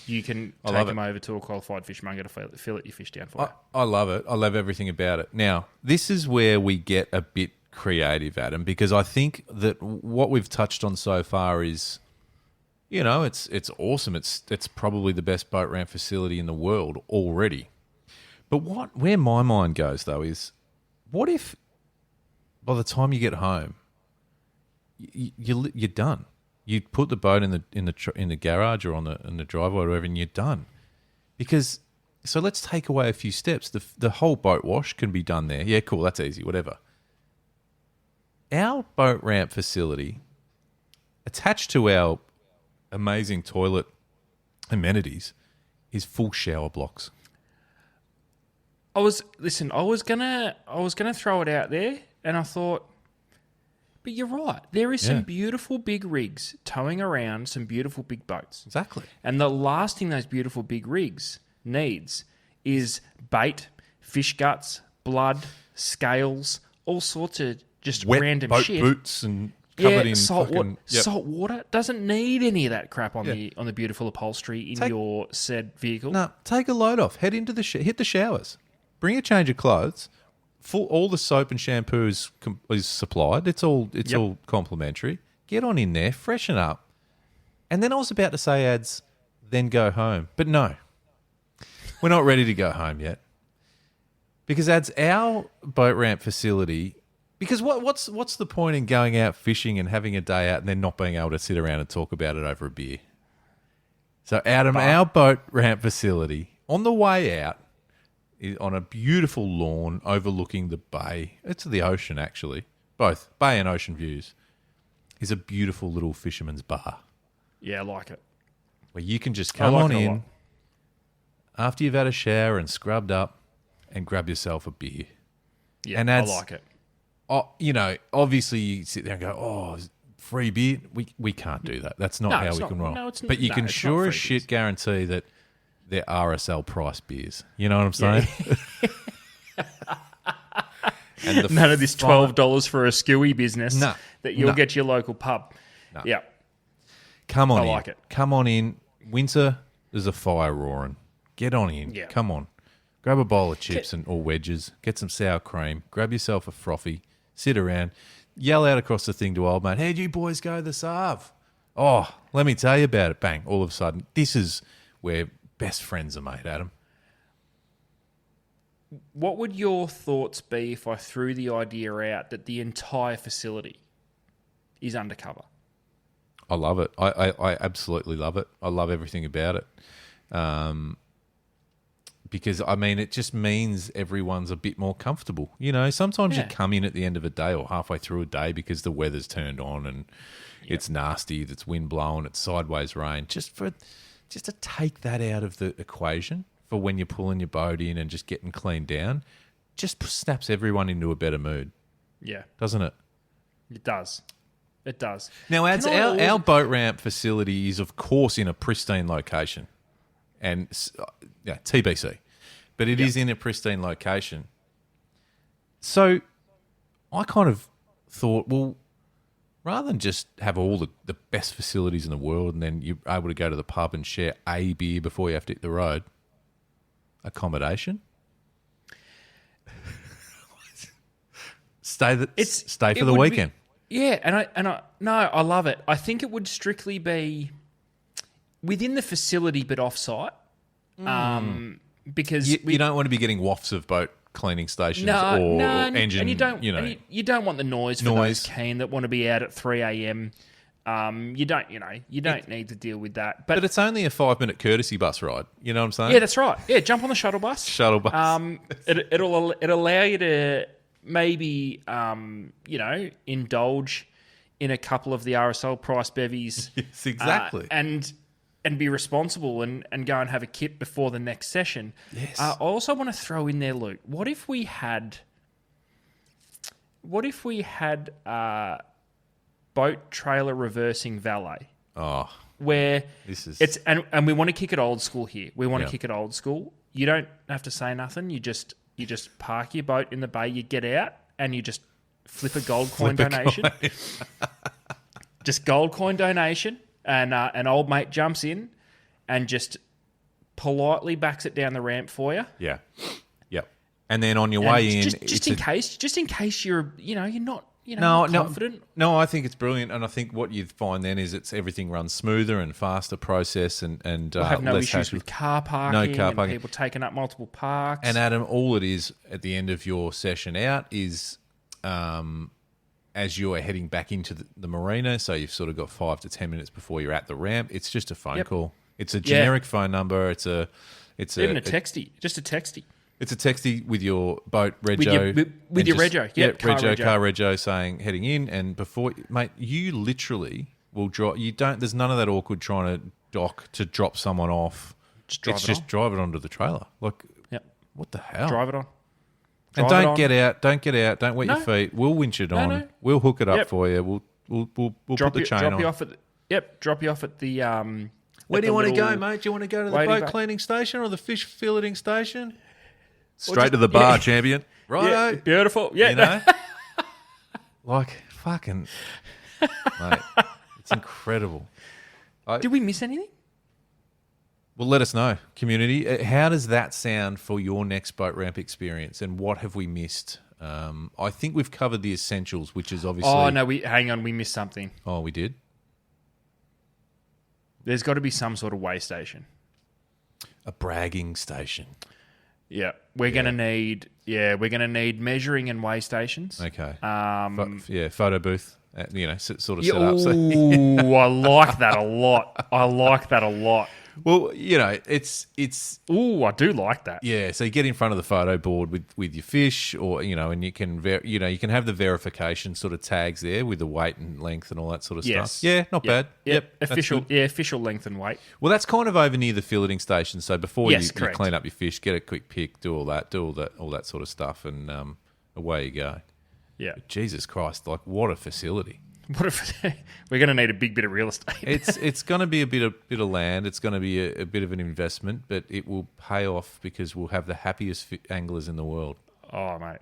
[SPEAKER 1] You can take
[SPEAKER 2] love
[SPEAKER 1] them over to a qualified fishmonger to fillet your fish down for you.
[SPEAKER 2] I love it. I love everything about it. Now, this is where we get a bit creative, Adam, because I think that what we've touched on so far is, it's awesome. It's probably the best boat ramp facility in the world already. But where my mind goes though is, what if by the time you get home, you're done? You put the boat in the garage or in the driveway or whatever, and you're done. Because so let's take away a few steps. The whole boat wash can be done there. Yeah, cool. That's easy. Whatever. Our boat ramp facility, attached to our amazing toilet amenities, is full shower blocks.
[SPEAKER 1] I was gonna throw it out there, and I thought, but you're right. There is some beautiful big rigs towing around some beautiful big boats.
[SPEAKER 2] Exactly.
[SPEAKER 1] And the last thing those beautiful big rigs needs is bait, fish guts, blood, scales, all sorts of just
[SPEAKER 2] Wet
[SPEAKER 1] random
[SPEAKER 2] boat
[SPEAKER 1] shit.
[SPEAKER 2] boots and covered in
[SPEAKER 1] salt
[SPEAKER 2] fucking...
[SPEAKER 1] water. Salt water doesn't need any of that crap on the beautiful upholstery in your said vehicle.
[SPEAKER 2] No, take a load off. Head into hit the showers. Bring a change of clothes. All the soap and shampoo is supplied. It's all complimentary. Get on in there, freshen up, and then I was about to say, ads, then go home, but no, we're not ready to go home yet, because ads, our boat ramp facility. Because what's the point in going out fishing and having a day out and then not being able to sit around and talk about it over a beer? So, Adam, our boat ramp facility on the way out, on a beautiful lawn overlooking the bay. It's the ocean, actually. Both bay and ocean views. Is a beautiful little fisherman's bar.
[SPEAKER 1] Yeah, I like it.
[SPEAKER 2] Where you can just come on in after you've had a shower and scrubbed up and grab yourself a beer.
[SPEAKER 1] Yeah,
[SPEAKER 2] and
[SPEAKER 1] I like it.
[SPEAKER 2] Oh, obviously you sit there and go, oh, free beer? We can't do that. That's not how we can roll.
[SPEAKER 1] No, it's
[SPEAKER 2] but you can sure as shit guarantee that they're RSL price beers. You know what I'm saying? And
[SPEAKER 1] none of this $12 for a skewy business that you'll
[SPEAKER 2] No.
[SPEAKER 1] get your local pub.
[SPEAKER 2] No.
[SPEAKER 1] Yeah.
[SPEAKER 2] Come on in.
[SPEAKER 1] I like it.
[SPEAKER 2] Come on in. Winter, there's a fire roaring. Get on in.
[SPEAKER 1] Yeah.
[SPEAKER 2] Come on. Grab a bowl of chips or wedges. Get some sour cream. Grab yourself a frothy. Sit around. Yell out across the thing to old mate, hey, you boys go the Sarv? Oh, let me tell you about it. Bang. All of a sudden, this is where best friends are made, Adam.
[SPEAKER 1] What would your thoughts be if I threw the idea out that the entire facility is undercover?
[SPEAKER 2] I love it. I absolutely love it. I love everything about it. Because, it just means everyone's a bit more comfortable. Sometimes you come in at the end of a day or halfway through a day because the weather's turned on and it's nasty, it's wind blowing, it's sideways rain. Just to take that out of the equation for when you're pulling your boat in and just getting cleaned down, just snaps everyone into a better mood.
[SPEAKER 1] Yeah.
[SPEAKER 2] Doesn't it?
[SPEAKER 1] It does. It does.
[SPEAKER 2] Now, our boat ramp facility is, of course, in a pristine location. And, TBC. But it is in a pristine location. So I kind of thought, well, rather than just have all the best facilities in the world and then you're able to go to the pub and share a beer before you have to hit the road, accommodation. Stay for the weekend.
[SPEAKER 1] I love it. I think it would strictly be within the facility but off-site. Because
[SPEAKER 2] you don't want to be getting wafts of boat cleaning stations or engine.
[SPEAKER 1] And you don't want the noise for those keen that want to be out at 3 a.m. You don't need to deal with that.
[SPEAKER 2] But it's only a 5-minute courtesy bus ride. You know what I'm saying?
[SPEAKER 1] Yeah, that's right. Yeah, jump on the shuttle bus.
[SPEAKER 2] Shuttle bus.
[SPEAKER 1] It'll allow you to maybe indulge in a couple of the RSL price bevies.
[SPEAKER 2] Yes, exactly.
[SPEAKER 1] And be responsible and go and have a kip before the next session.
[SPEAKER 2] Yes.
[SPEAKER 1] I also want to throw in there, Luke. What if we had boat trailer reversing valet?
[SPEAKER 2] Oh,
[SPEAKER 1] where
[SPEAKER 2] this is
[SPEAKER 1] it's and we want to kick it old school here. We want to kick it old school. You don't have to say nothing. You just park your boat in the bay. You get out and you just flip a gold coin donation. Just gold coin donation. And an old mate jumps in and just politely backs it down the ramp for you.
[SPEAKER 2] Yeah, yep. And then on your way in,
[SPEAKER 1] just in case you're not confident.
[SPEAKER 2] No, I think it's brilliant, and I think what you find then is everything runs smoother and faster process, and
[SPEAKER 1] we'll have no
[SPEAKER 2] less
[SPEAKER 1] issues with car parking, and people taking up multiple parks.
[SPEAKER 2] And Adam, all it is at the end of your session out is. As you're heading back into the marina, so you've sort of got 5 to 10 minutes before you're at the ramp. It's just a phone call. It's a generic phone number. It's even
[SPEAKER 1] a texty. Just a texty.
[SPEAKER 2] It's a texty with your boat rego.
[SPEAKER 1] With your rego. Yep,
[SPEAKER 2] car rego saying heading in, and before, mate, you literally will drop. You don't. There's none of that awkward trying to dock to drop someone off. Just drive it onto the trailer. Like, what the hell?
[SPEAKER 1] Drive it on.
[SPEAKER 2] And don't get out. Don't wet your feet. We'll winch it on. No. We'll hook it up for you. We'll put the chain on.
[SPEAKER 1] Drop you off at the.
[SPEAKER 2] Where do you want to go, mate? Do you want to go to the boat cleaning station or the fish filleting station? Straight to the bar, champion. Right?
[SPEAKER 1] Yeah, beautiful. Yeah.
[SPEAKER 2] You know? Like, fucking... Mate, it's incredible.
[SPEAKER 1] Did we miss anything?
[SPEAKER 2] Well, let us know, community. How does that sound for your next boat ramp experience, and what have we missed? I think we've covered the essentials, which is obviously...
[SPEAKER 1] Oh, no, hang on, we missed something.
[SPEAKER 2] Oh, we did?
[SPEAKER 1] There's got to be some sort of weigh station.
[SPEAKER 2] A bragging station.
[SPEAKER 1] Yeah, we're gonna need measuring and weigh stations.
[SPEAKER 2] Okay. Photo booth. Sort of set up.
[SPEAKER 1] Ooh, I like that a lot.
[SPEAKER 2] Well, it's.
[SPEAKER 1] Ooh, I do like that.
[SPEAKER 2] Yeah, so you get in front of the photo board with your fish, or and you can you can have the verification sort of tags there with the weight and length and all that sort of stuff. Yeah, not bad.
[SPEAKER 1] Yep. Official length and weight.
[SPEAKER 2] Well, that's kind of over near the filleting station. So before you clean up your fish, get a quick pick, do all that sort of stuff, and away you go.
[SPEAKER 1] Yeah.
[SPEAKER 2] But Jesus Christ! Like, what a facility.
[SPEAKER 1] What if we're going to need a big bit of real estate?
[SPEAKER 2] It's going to be a bit of land. It's going to be a bit of an investment, but it will pay off because we'll have the happiest anglers in the world.
[SPEAKER 1] Oh, mate.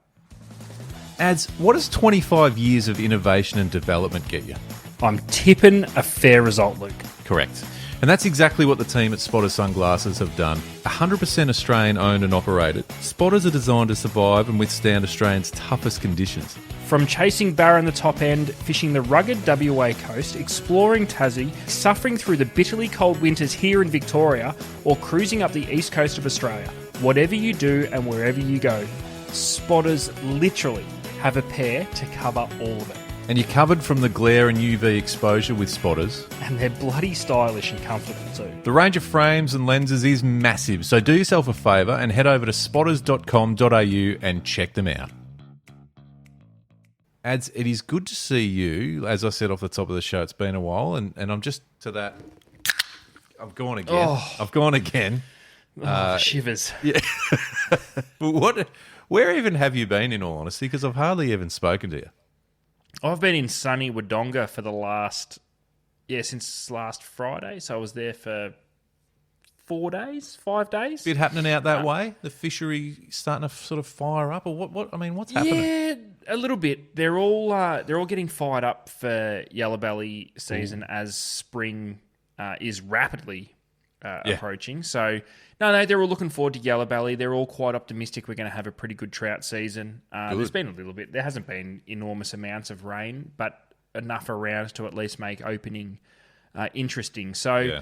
[SPEAKER 2] Ads, what does 25 years of innovation and development get you?
[SPEAKER 1] I'm tipping a fair result, Luke.
[SPEAKER 2] Correct. And that's exactly what the team at Spotter Sunglasses have done. 100% Australian owned and operated, Spotters are designed to survive and withstand Australia's toughest conditions.
[SPEAKER 1] From chasing barra in the top end, fishing the rugged WA coast, exploring Tassie, suffering through the bitterly cold winters here in Victoria, or cruising up the east coast of Australia. Whatever you do and wherever you go, Spotters literally have a pair to cover all of it.
[SPEAKER 2] And you're covered from the glare and UV exposure with Spotters.
[SPEAKER 1] And they're bloody stylish and comfortable too.
[SPEAKER 2] The range of frames and lenses is massive, so do yourself a favour and head over to spotters.com.au and check them out. Ads, it is good to see you. As I said off the top of the show, it's been a while, and I'm just to that. I've gone again.
[SPEAKER 1] Shivers.
[SPEAKER 2] Yeah. But where even have you been, in all honesty? Because I've hardly even spoken to you.
[SPEAKER 1] I've been in sunny Wodonga for since last Friday. So I was there for 5 days.
[SPEAKER 2] Bit happening out that way? The fishery starting to sort of fire up, or what? I mean, what's happening?
[SPEAKER 1] Yeah, a little bit. They're all getting fired up for yellow belly season as spring is rapidly approaching. So no, they're all looking forward to yellow belly. They're all quite optimistic we're going to have a pretty good trout season. There's been a little bit. There hasn't been enormous amounts of rain, but enough around to at least make opening interesting. So. Yeah.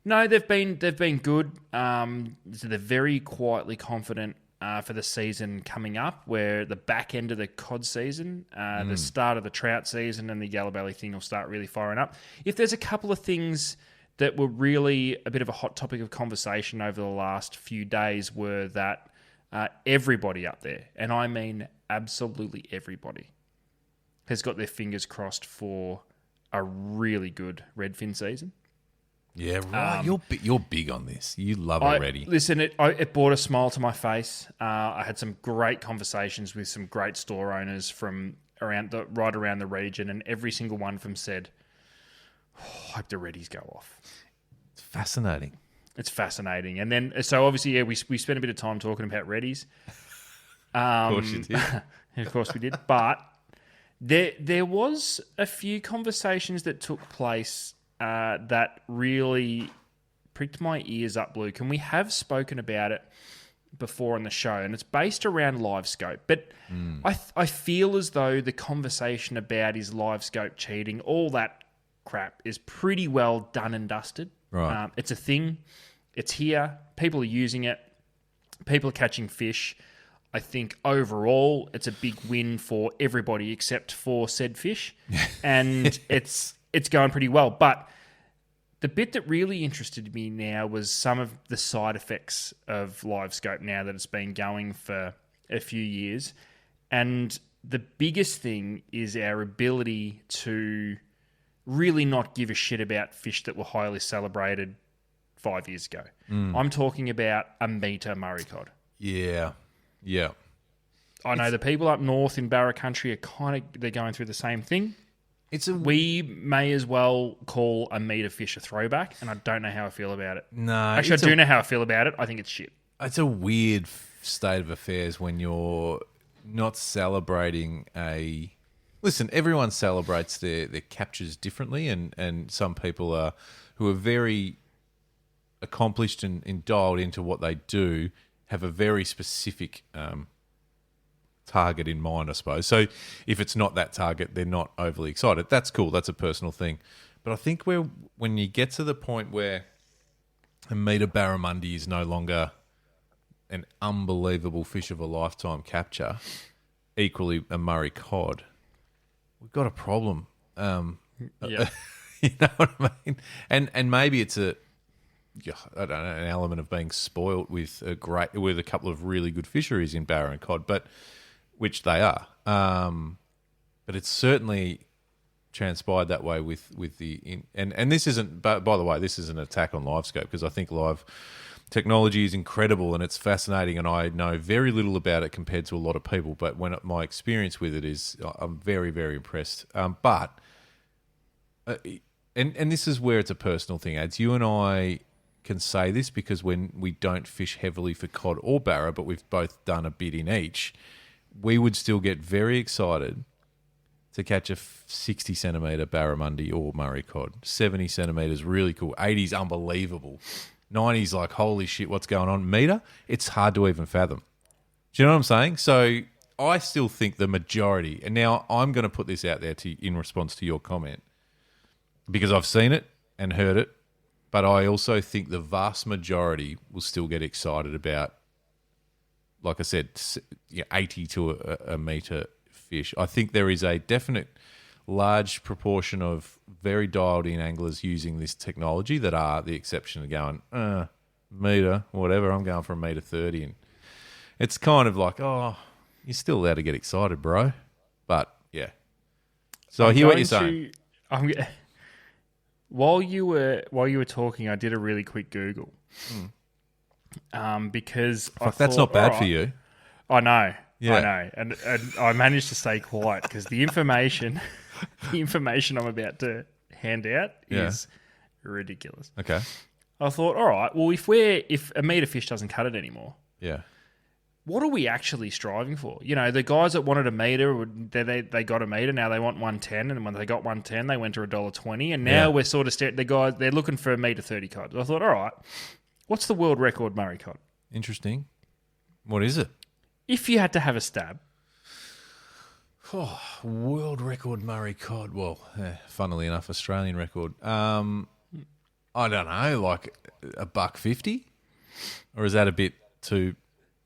[SPEAKER 1] No, they've been good. So they're very quietly confident for the season coming up, where the back end of the cod season, the start of the trout season, and the yellow belly thing will start really firing up. If there's a couple of things that were really a bit of a hot topic of conversation over the last few days, were that everybody up there, and I mean absolutely everybody, has got their fingers crossed for a really good redfin season.
[SPEAKER 2] Yeah, right. You're big on this. You love it already.
[SPEAKER 1] Listen, it brought a smile to my face. I had some great conversations with some great store owners from right around the region, and every single one of them said, I hope the Reddies go off.
[SPEAKER 2] It's fascinating.
[SPEAKER 1] It's fascinating. And then, so obviously, yeah, we spent a bit of time talking about Reddies.
[SPEAKER 2] Of course you did.
[SPEAKER 1] Of course we did. But there was a few conversations that took place that really pricked my ears up, Luke. And we have spoken about it before on the show, and it's based around LiveScope. But I feel as though the conversation about is LiveScope cheating, all that crap, is pretty well done and dusted.
[SPEAKER 2] Right.
[SPEAKER 1] It's a thing. It's here. People are using it. People are catching fish. I think overall it's a big win for everybody except for said fish. And it's going pretty well. But the bit that really interested me now was some of the side effects of LiveScope now that it's been going for a few years. And the biggest thing is our ability to really not give a shit about fish that were highly celebrated 5 years ago. I'm talking about a metre Murray cod.
[SPEAKER 2] Yeah.
[SPEAKER 1] I know the people up north in Barra Country they're going through the same thing. We may as well call a metre fish a throwback, and I don't know how I feel about it.
[SPEAKER 2] No.
[SPEAKER 1] Actually, I do know how I feel about it. I think it's shit.
[SPEAKER 2] It's a weird state of affairs when you're not celebrating a... Listen, everyone celebrates their captures differently, and some people who are very accomplished and dialed into what they do have a very specific target in mind, I suppose. So if it's not that target, they're not overly excited. That's cool. That's a personal thing. But I think when you get to the point where a metre barramundi is no longer an unbelievable fish of a lifetime capture, equally a Murray cod, we've got a problem.
[SPEAKER 1] Yeah.
[SPEAKER 2] You know what I mean? And maybe it's I don't know, an element of being spoilt with a couple of really good fisheries in barra and cod, but which they are. But it's certainly transpired that way with and this isn't. By the way, this is an attack on LiveScope, because I think live technology is incredible and it's fascinating, and I know very little about it compared to a lot of people. But my experience with it is, I'm very, very impressed. But this is where it's a personal thing, Ads. You and I can say this because when we don't fish heavily for cod or barra, but we've both done a bit in each, we would still get very excited to catch a 60 centimetre barramundi or Murray cod. 70 centimetres, really cool. 80's unbelievable. 90's like, holy shit, what's going on? Metre, it's hard to even fathom. Do you know what I'm saying? So I still think the majority, and now I'm going to put this out there in response to your comment, because I've seen it and heard it, but I also think the vast majority will still get excited about, like I said, 80 to a metre fish. I think there is a definite large proportion of very dialed-in anglers using this technology that are the exception of going, metre, whatever, I'm going for a metre 30. And it's kind of like, oh, you're still allowed to get excited, bro. But, yeah. So I hear what you're saying.
[SPEAKER 1] While you were talking, I did a really quick Google. Because
[SPEAKER 2] that's not bad for you.
[SPEAKER 1] I know.
[SPEAKER 2] Yeah.
[SPEAKER 1] I know. And I managed to stay quiet because the information I'm about to hand out is ridiculous.
[SPEAKER 2] Okay.
[SPEAKER 1] I thought, all right, well, if a metre fish doesn't cut it anymore,
[SPEAKER 2] yeah,
[SPEAKER 1] what are we actually striving for? You know, the guys that wanted a metre, they got a metre, now they want 110, and when they got 110, they went to $1.20, and now we're sort of the guys, they're looking for a metre 30 cod. I thought, all right, what's the world record Murray cod?
[SPEAKER 2] Interesting. What is it?
[SPEAKER 1] If you had to have a stab.
[SPEAKER 2] Oh, world record Murray cod. Well, funnily enough, Australian record. I don't know, like $1.50, or is that a bit too?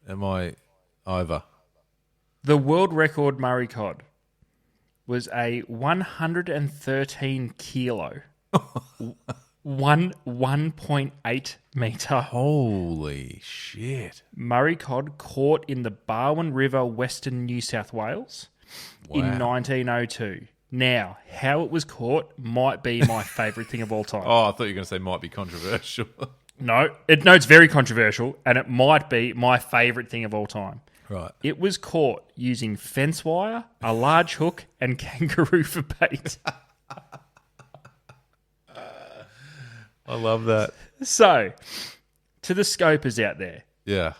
[SPEAKER 2] Am I Over.
[SPEAKER 1] The world record Murray cod was a 113 kilo, 1.8 metre
[SPEAKER 2] Holy shit.
[SPEAKER 1] Murray cod caught in the Barwon River, Western New South Wales in 1902. Now, how it was caught might be my favourite thing of all time.
[SPEAKER 2] Oh, I thought you were going to say might be controversial.
[SPEAKER 1] No, it's very controversial, and it might be my favourite thing of all time.
[SPEAKER 2] Right.
[SPEAKER 1] It was caught using fence wire, a large hook, and kangaroo for bait.
[SPEAKER 2] I love that.
[SPEAKER 1] So, to the scopers out there,
[SPEAKER 2] Yeah.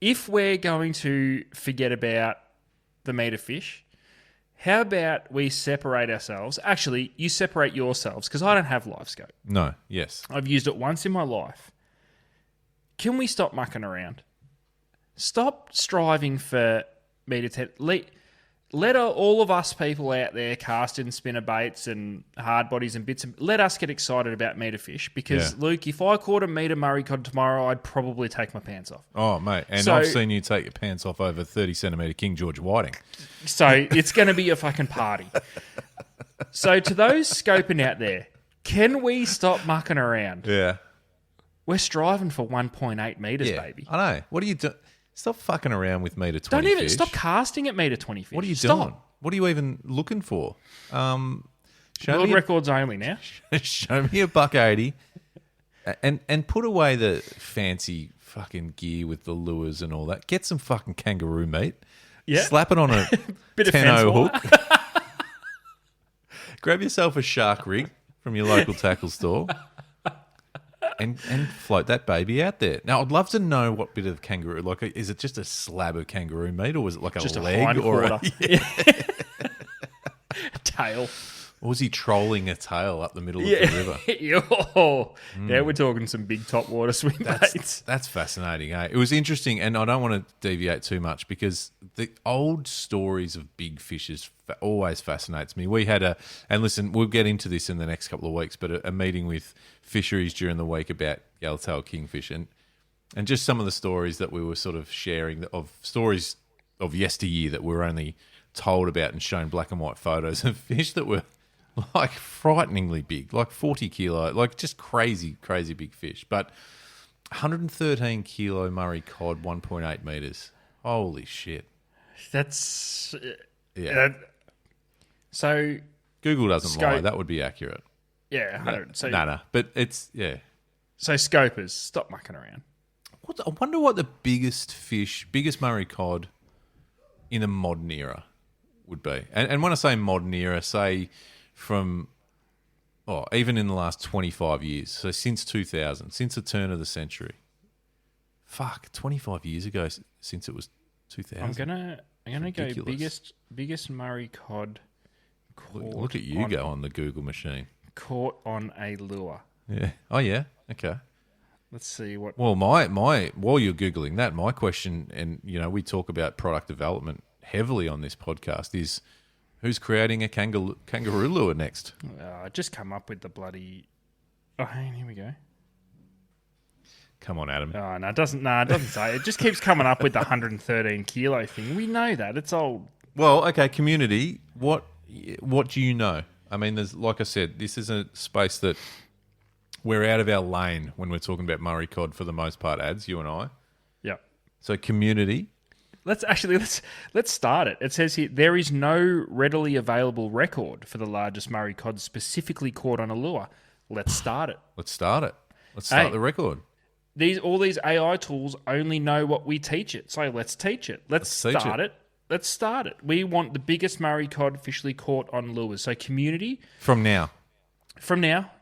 [SPEAKER 1] if we're going to forget about the meter fish, how about we separate ourselves? Actually, you separate yourselves because I don't have live scope.
[SPEAKER 2] No. Yes.
[SPEAKER 1] I've used it once in my life. Can we stop mucking around? Stop striving for meter 10. Let all of us people out there casting spinner baits and hard bodies and bits. Let us get excited about meter fish because, Luke, if I caught a meter Murray cod tomorrow, I'd probably take my pants off.
[SPEAKER 2] Oh, mate. And I've seen you take your pants off over 30-centimetre King George whiting.
[SPEAKER 1] So it's going to be a fucking party. So to those scoping out there, can we stop mucking around?
[SPEAKER 2] Yeah.
[SPEAKER 1] We're striving for 1.8 metres, baby.
[SPEAKER 2] I know. What are you doing? Stop fucking around with meter 20
[SPEAKER 1] Don't even
[SPEAKER 2] fish.
[SPEAKER 1] stop casting at meter 20 fish.
[SPEAKER 2] What are you
[SPEAKER 1] Stop.
[SPEAKER 2] doing? What are you even looking for? Show
[SPEAKER 1] World
[SPEAKER 2] me
[SPEAKER 1] records only now.
[SPEAKER 2] show me a $1.80 and put away the fancy fucking gear with the lures and all that. Get some fucking kangaroo meat.
[SPEAKER 1] Yeah.
[SPEAKER 2] Slap it on a
[SPEAKER 1] Bit of
[SPEAKER 2] 10-0
[SPEAKER 1] fence wire.
[SPEAKER 2] hook. Grab yourself a shark rig from your local tackle store. And float that baby out there. Now, I'd love to know what bit of kangaroo. Like, is it just a slab of kangaroo meat, or was it like
[SPEAKER 1] Just a
[SPEAKER 2] leg,
[SPEAKER 1] hind
[SPEAKER 2] or
[SPEAKER 1] quarter. Tail.
[SPEAKER 2] or was he trolling a tail up the middle of the river?
[SPEAKER 1] Now we're talking some big top water swim baits.
[SPEAKER 2] That's fascinating. Eh? It was interesting, and I don't want to deviate too much because the old stories of big fishes always fascinates me. We had and listen, we'll get into this in the next couple of weeks, but a meeting with fisheries during the week about yellowtail kingfish and just some of the stories that we were sort of sharing of stories of yesteryear that we're only told about and shown black and white photos of fish that were like frighteningly big, like 40 kilo, like just crazy big fish. But 113 kilo Murray cod, 1.8 meters. Holy shit.
[SPEAKER 1] That's...
[SPEAKER 2] Yeah.
[SPEAKER 1] So...
[SPEAKER 2] Google doesn't lie. That would be accurate.
[SPEAKER 1] Yeah.
[SPEAKER 2] No. But it's, yeah.
[SPEAKER 1] So scopers, stop mucking around.
[SPEAKER 2] I wonder what the biggest Murray cod in the modern era would be. And when I say modern era, say from, even in the last 25 years. So since 2000, since the turn of the century. 25 years ago since it was 2000.
[SPEAKER 1] I'm gonna go biggest Murray cod caught.
[SPEAKER 2] Look at you go on the Google machine.
[SPEAKER 1] Caught on a lure.
[SPEAKER 2] Yeah. Oh yeah. Okay.
[SPEAKER 1] Let's see what.
[SPEAKER 2] Well, my while you're googling that, my question, and we talk about product development heavily on this podcast, is who's creating a kangaroo lure next?
[SPEAKER 1] I just come up with the bloody. Oh, hang on, here we go.
[SPEAKER 2] Come on, Adam.
[SPEAKER 1] Oh no, it doesn't. No, it doesn't say. It just keeps coming up with the 113 kilo thing. We know that it's old.
[SPEAKER 2] Well, okay, community. What do you know? I mean, there's, like I said, this is a space that we're out of our lane when we're talking about Murray cod for the most part, ads, you and I.
[SPEAKER 1] Yeah.
[SPEAKER 2] So community.
[SPEAKER 1] Let's start it. It says here, there is no readily available record for the largest Murray cod specifically caught on a lure. Let's start it.
[SPEAKER 2] Let's start the record.
[SPEAKER 1] All these AI tools only know what we teach it. So let's teach it. Let's start it. Let's start it. We want the biggest Murray cod officially caught on lures. So community.
[SPEAKER 2] From now.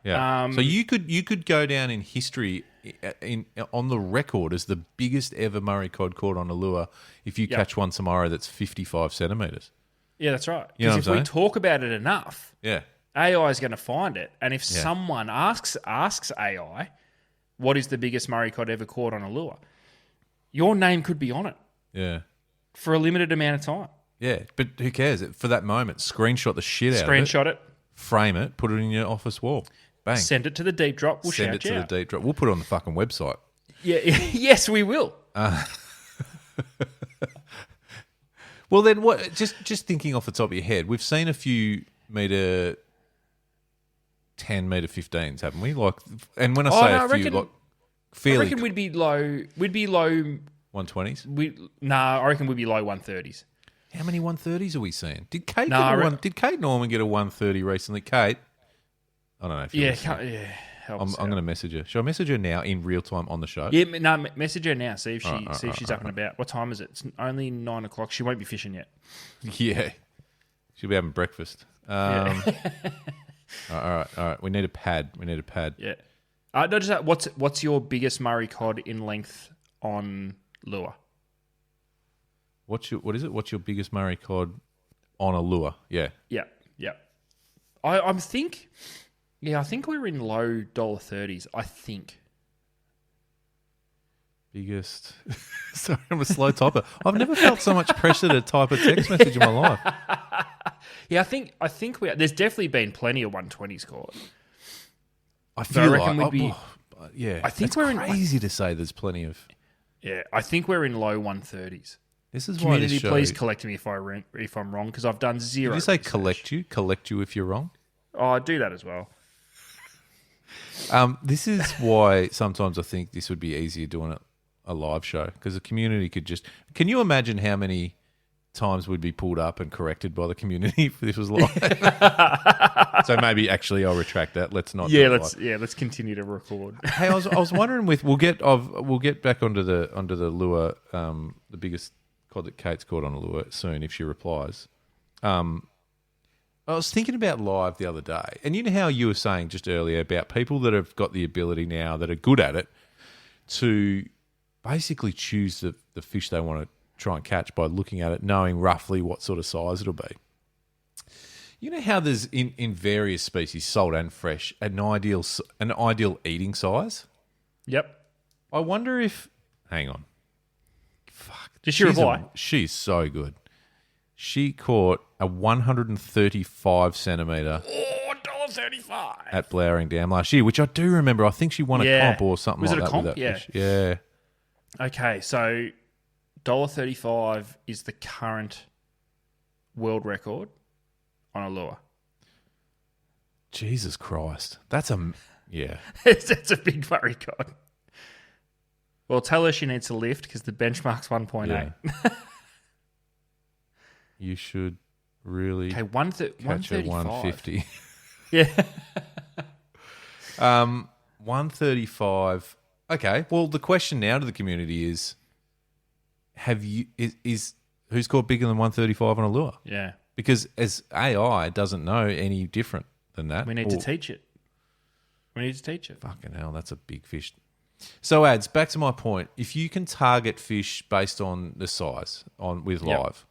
[SPEAKER 1] Yeah.
[SPEAKER 2] So you could go down in history on the record as the biggest ever Murray cod caught on a lure if you catch one tomorrow that's 55 centimetres.
[SPEAKER 1] Yeah, that's right.
[SPEAKER 2] You know what I'm saying?
[SPEAKER 1] If we talk about it enough, AI is going to find it. And if someone asks AI, what is the biggest Murray cod ever caught on a lure? Your name could be on it.
[SPEAKER 2] Yeah.
[SPEAKER 1] For a limited amount of time.
[SPEAKER 2] Yeah, but who cares? For that moment, screenshot the shit out of it.
[SPEAKER 1] Screenshot it.
[SPEAKER 2] Frame it, put it in your office wall. Bang.
[SPEAKER 1] Send it to the deep drop. We'll
[SPEAKER 2] Send it to the deep drop. We'll put it on the fucking website.
[SPEAKER 1] Yeah, yes, we will.
[SPEAKER 2] Well, then what? Just thinking off the top of your head, we've seen a few metre 10, metre 15s, haven't we? Like, and when I say a few, like fairly,
[SPEAKER 1] I reckon we'd be low. We'd be low
[SPEAKER 2] 120s.
[SPEAKER 1] I reckon we'd be low 130s.
[SPEAKER 2] How many 130s are we seeing? Did Kate Did Kate Norman get a 130 recently? Kate, I don't know. If you're listening. I'm going to message her. Should I message her now in real time on the show?
[SPEAKER 1] Yeah, no, message her now. See if she's up and about. What time is it? It's only 9 o'clock. She won't be fishing yet.
[SPEAKER 2] Yeah, she'll be having breakfast. All right. We need a pad.
[SPEAKER 1] Yeah. No, just that, what's your biggest Murray cod in length on lure?
[SPEAKER 2] What is it? What's your biggest Murray cod on a lure? Yeah.
[SPEAKER 1] Yeah. I think. Yeah, I think we're in low $30s. I think.
[SPEAKER 2] Biggest. Sorry, I'm a slow typer. I've never felt so much pressure to type a text message in my life.
[SPEAKER 1] Yeah, I think there's definitely been plenty of 120s caught.
[SPEAKER 2] I feel
[SPEAKER 1] I think we're
[SPEAKER 2] crazy to say there's plenty of.
[SPEAKER 1] Yeah, I think we're in low 130s.
[SPEAKER 2] This is
[SPEAKER 1] Community,
[SPEAKER 2] why this show,
[SPEAKER 1] please collect me if I'm wrong, because I've done zero.
[SPEAKER 2] Did you say
[SPEAKER 1] research.
[SPEAKER 2] collect you? Collect you if you're wrong?
[SPEAKER 1] Oh, I do that as well.
[SPEAKER 2] This is why sometimes I think this would be easier doing a live show, because the community could just. Can you imagine how many times we'd be pulled up and corrected by the community if this was live? So maybe actually I'll retract that. Let's not.
[SPEAKER 1] Let's continue to record.
[SPEAKER 2] Hey, I was wondering we'll get back onto the lure, the biggest cod that Kate's caught on a lure soon if she replies. I was thinking about live the other day, and you know how you were saying just earlier about people that have got the ability now that are good at it to basically choose the fish they want to try and catch by looking at it, knowing roughly what sort of size it'll be. You know how there's in various species, salt and fresh, an ideal eating size?
[SPEAKER 1] Yep.
[SPEAKER 2] I wonder if... Hang on. Fuck.
[SPEAKER 1] Did she reply?
[SPEAKER 2] She's so good. She caught a 135 centimetre...
[SPEAKER 1] Oh, $1.35.
[SPEAKER 2] At Blowering Dam last year, which I do remember. I think she won a comp or something like that. Was it a comp? With that fish. Yeah.
[SPEAKER 1] Okay, so $1.35 is the current world record on a lure.
[SPEAKER 2] Jesus Christ. That's a... Yeah.
[SPEAKER 1] That's a big Murray cod. Well, tell her she needs to lift because the benchmark's 1.8.
[SPEAKER 2] Yeah. You should really catch a 150.
[SPEAKER 1] Yeah.
[SPEAKER 2] 135. Okay. Well, the question now to the community is, who's caught bigger than 135 on a lure?
[SPEAKER 1] Yeah.
[SPEAKER 2] Because as AI doesn't know any different than that.
[SPEAKER 1] We need to teach it.
[SPEAKER 2] Fucking hell, that's a big fish. So, Ads, back to my point. If you can target fish based on the size with live,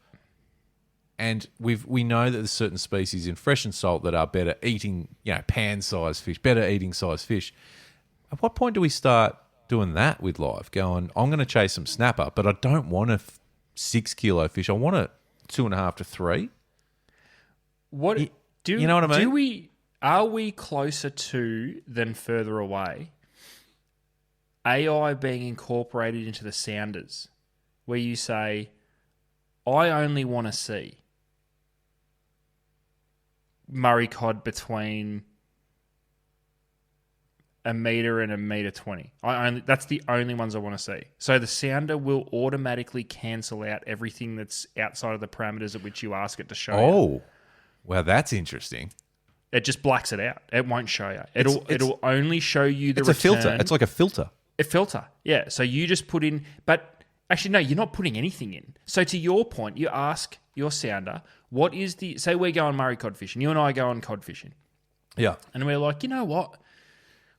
[SPEAKER 2] and we know that there's certain species in fresh and salt that are better eating, pan-sized fish, better eating sized fish. At what point do we start doing that with live? Going, I'm going to chase some snapper, but I don't want a 6 kilo fish. I want a 2.5 to 3. You know what I mean?
[SPEAKER 1] Are we closer to than further away? AI being incorporated into the sounders, where you say, I only want to see Murray cod between 1 metre and 1.20 metre. That's the only ones I want to see. So the sounder will automatically cancel out everything that's outside of the parameters at which you ask it to show you.
[SPEAKER 2] Oh, well, that's interesting.
[SPEAKER 1] It just blacks it out. It won't show you. It'll only show you the return.
[SPEAKER 2] It's a filter. It's like a filter.
[SPEAKER 1] A filter, yeah. So you just put in, but actually, no, you're not putting anything in. So to your point, you ask your sounder, what is say we're going Murray cod fishing, you and I go on cod fishing.
[SPEAKER 2] Yeah.
[SPEAKER 1] And we're like, you know what?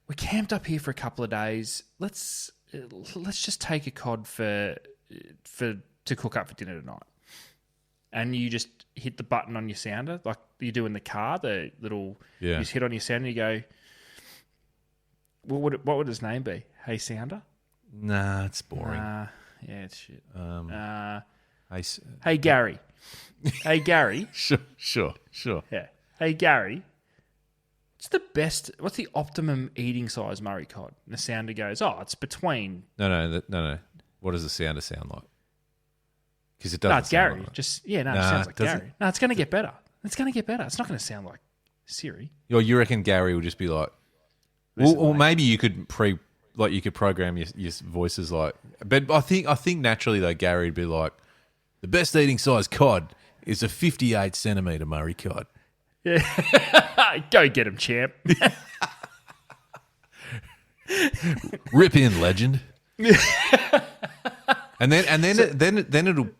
[SPEAKER 1] We're camped up here for a couple of days. Let's just take a cod to cook up for dinner tonight. And you just hit the button on your sounder, like you do in the car, the little, you just hit on your sounder and you go, what would his name be? Hey Sounder?
[SPEAKER 2] Nah, it's boring.
[SPEAKER 1] Yeah, it's shit.
[SPEAKER 2] Hey
[SPEAKER 1] Gary. Hey Gary.
[SPEAKER 2] Sure.
[SPEAKER 1] Yeah. Hey Gary. What's the optimum eating size Murray cod? And the sounder goes, it's between.
[SPEAKER 2] No. What does the sounder sound like? Because it doesn't.
[SPEAKER 1] No, it's Gary. It sounds like Gary. No, it's going to get better. It's going to get better. It's not going to sound like Siri.
[SPEAKER 2] You reckon Gary will just be like, or maybe you could program your voices like. But I think naturally though, Gary would be like, the best eating size cod is a 58 centimetre Murray cod.
[SPEAKER 1] Yeah. Go get him, champ.
[SPEAKER 2] Rip in, legend. and then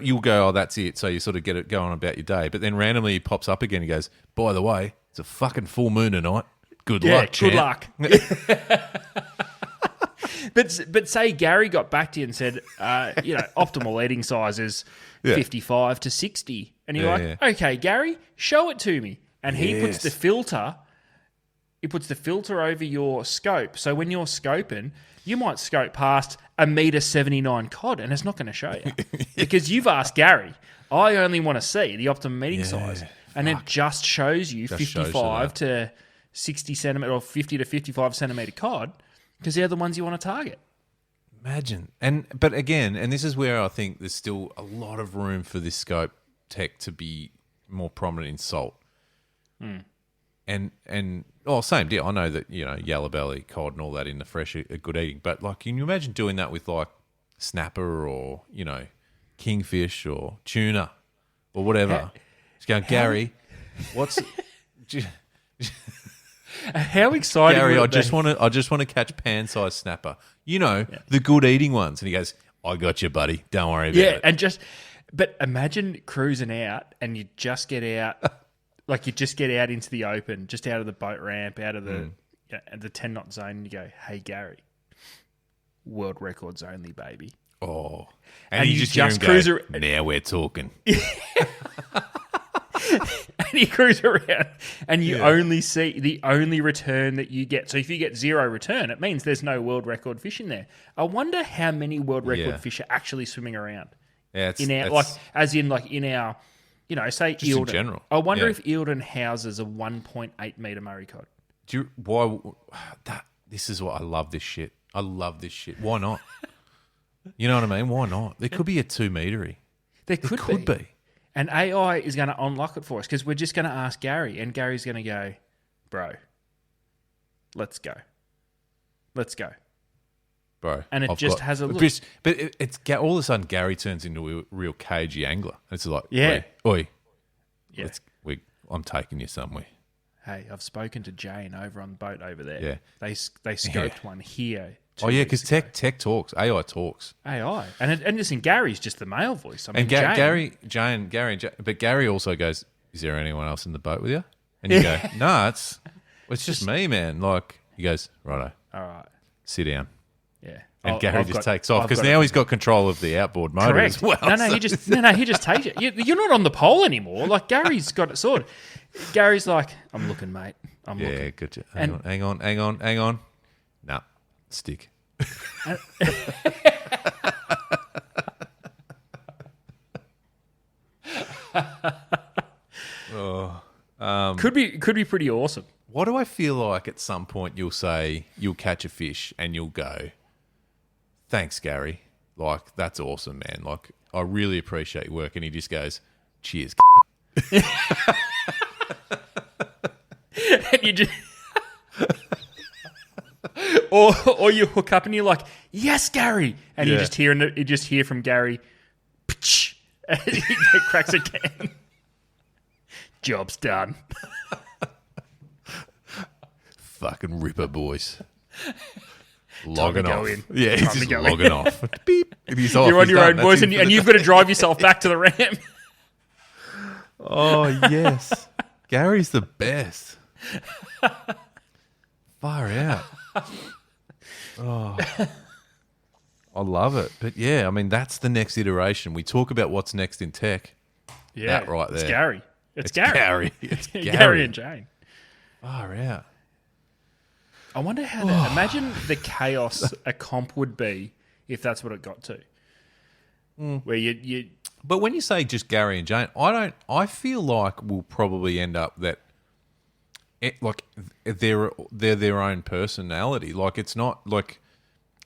[SPEAKER 2] you'll go, oh, that's it. So you sort of get it going about your day. But then randomly he pops up again. He goes, by the way, it's a fucking full moon tonight. Good luck, champ.
[SPEAKER 1] Good luck. But say Gary got back to you and said, optimal eating size is 55 to 60. And you're okay, Gary, show it to me. And he puts the filter. He puts the filter over your scope. So when you're scoping, you might scope past 1.79 m cod and it's not going to show you. Because you've asked Gary, I only want to see the optimum eating size. And it just shows you 55 to 60 centimetre or 50 to 55 centimetre cod because they're the ones you want to target.
[SPEAKER 2] Imagine. But again, and this is where I think there's still a lot of room for this scope tech to be more prominent in salt. And same deal. I know that, yellow belly, cod and all that in the fresh are good eating. But like, can you imagine doing that with like snapper or, kingfish or tuna or whatever? Just going, Gary, what's...
[SPEAKER 1] How exciting!
[SPEAKER 2] Gary, I just want to catch pan-sized snapper. The good eating ones. And he goes, I got you, buddy. Don't worry about it.
[SPEAKER 1] But imagine cruising out and you just get out, like you just get out into the open, just out of the boat ramp, out of the 10-knot zone, and you go, hey, Gary, world records only, baby.
[SPEAKER 2] Oh.
[SPEAKER 1] And you just cruise around.
[SPEAKER 2] Now we're talking.
[SPEAKER 1] And you cruise around and you only see the only return that you get. So if you get zero return, it means there's no world record fish in there. I wonder how many world record fish are actually swimming around.
[SPEAKER 2] Yeah,
[SPEAKER 1] in our say
[SPEAKER 2] just
[SPEAKER 1] Eildon.
[SPEAKER 2] In general.
[SPEAKER 1] I wonder if Eildon houses a 1.8 metre Murray cod.
[SPEAKER 2] This is what I love this shit. I love this shit. Why not? You know what I mean? Why not? There could be a 2 metre-y.
[SPEAKER 1] There could be. And AI is going to unlock it for us because we're just going to ask Gary, and Gary's going to go, bro, let's go.
[SPEAKER 2] Bro.
[SPEAKER 1] And it has a look.
[SPEAKER 2] But it's all of a sudden Gary turns into a real cagey angler. It's like, oi.
[SPEAKER 1] Yeah.
[SPEAKER 2] I'm taking you somewhere.
[SPEAKER 1] Hey, I've spoken to Jane over on the boat over there.
[SPEAKER 2] Yeah.
[SPEAKER 1] They scoped one here.
[SPEAKER 2] Because tech talks. AI talks.
[SPEAKER 1] AI. And listen, Gary's just the male voice. I mean,
[SPEAKER 2] Gary, but Gary also goes, is there anyone else in the boat with you? And you go, no, it's just me, man. Like, he goes, righto.
[SPEAKER 1] All right.
[SPEAKER 2] Sit down.
[SPEAKER 1] Yeah.
[SPEAKER 2] And Gary just takes off because now he's got control of the outboard motor as well.
[SPEAKER 1] He just takes it. You're not on the pole anymore. Like, Gary's got it sorted. Gary's like, I'm looking, mate. I'm looking.
[SPEAKER 2] Yeah, good. Hang on. Nah. Stick.
[SPEAKER 1] Could be pretty awesome.
[SPEAKER 2] What do I feel like at some point you'll catch a fish and you'll go, thanks, Gary. Like, that's awesome, man. Like, I really appreciate your work. And he just goes, cheers.
[SPEAKER 1] And you just... or you hook up and you're like, yes, Gary. And you just hear from Gary, and he cracks a can. Job's done.
[SPEAKER 2] Fucking ripper, boys. Logging off.
[SPEAKER 1] Yeah,
[SPEAKER 2] he's just logging off. Beep.
[SPEAKER 1] You're on your own, boys, and you've got to drive yourself back to the ramp.
[SPEAKER 2] Oh, yes. Gary's the best. Far out. Oh, I love it. But yeah, I mean, that's the next iteration. We talk about what's next in tech.
[SPEAKER 1] Yeah,
[SPEAKER 2] that right there.
[SPEAKER 1] It's Gary. It's Gary.
[SPEAKER 2] It's Gary.
[SPEAKER 1] Gary and Jane.
[SPEAKER 2] Far out.
[SPEAKER 1] I wonder how that... Imagine the chaos a comp would be if that's what it got to. Where you...
[SPEAKER 2] But when you say just Gary and Jane, I feel like we'll probably end up that they're their own personality. Like, it's not like...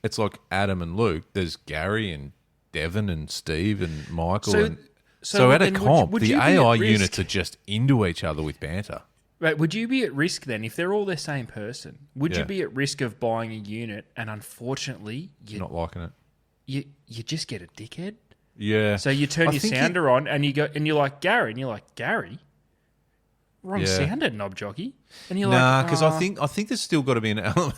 [SPEAKER 2] It's like Adam and Luke. There's Gary and Devon and Steve and Michael.
[SPEAKER 1] So
[SPEAKER 2] So at a comp,
[SPEAKER 1] would
[SPEAKER 2] the
[SPEAKER 1] you be at
[SPEAKER 2] AI
[SPEAKER 1] risk?
[SPEAKER 2] units are just into each other with banter.
[SPEAKER 1] Right, would you be at risk then if they're all the same person? Would
[SPEAKER 2] Yeah.
[SPEAKER 1] you be at risk of buying a unit and unfortunately
[SPEAKER 2] Not liking it.
[SPEAKER 1] you just get a dickhead?
[SPEAKER 2] Yeah.
[SPEAKER 1] So you turn
[SPEAKER 2] I
[SPEAKER 1] your
[SPEAKER 2] think
[SPEAKER 1] sounder on and you go and you're like Gary, and you're like Gary, wrong
[SPEAKER 2] Yeah.
[SPEAKER 1] sounder, knob jockey, and you're
[SPEAKER 2] Nah,
[SPEAKER 1] like,
[SPEAKER 2] because I think there's still got to be an element.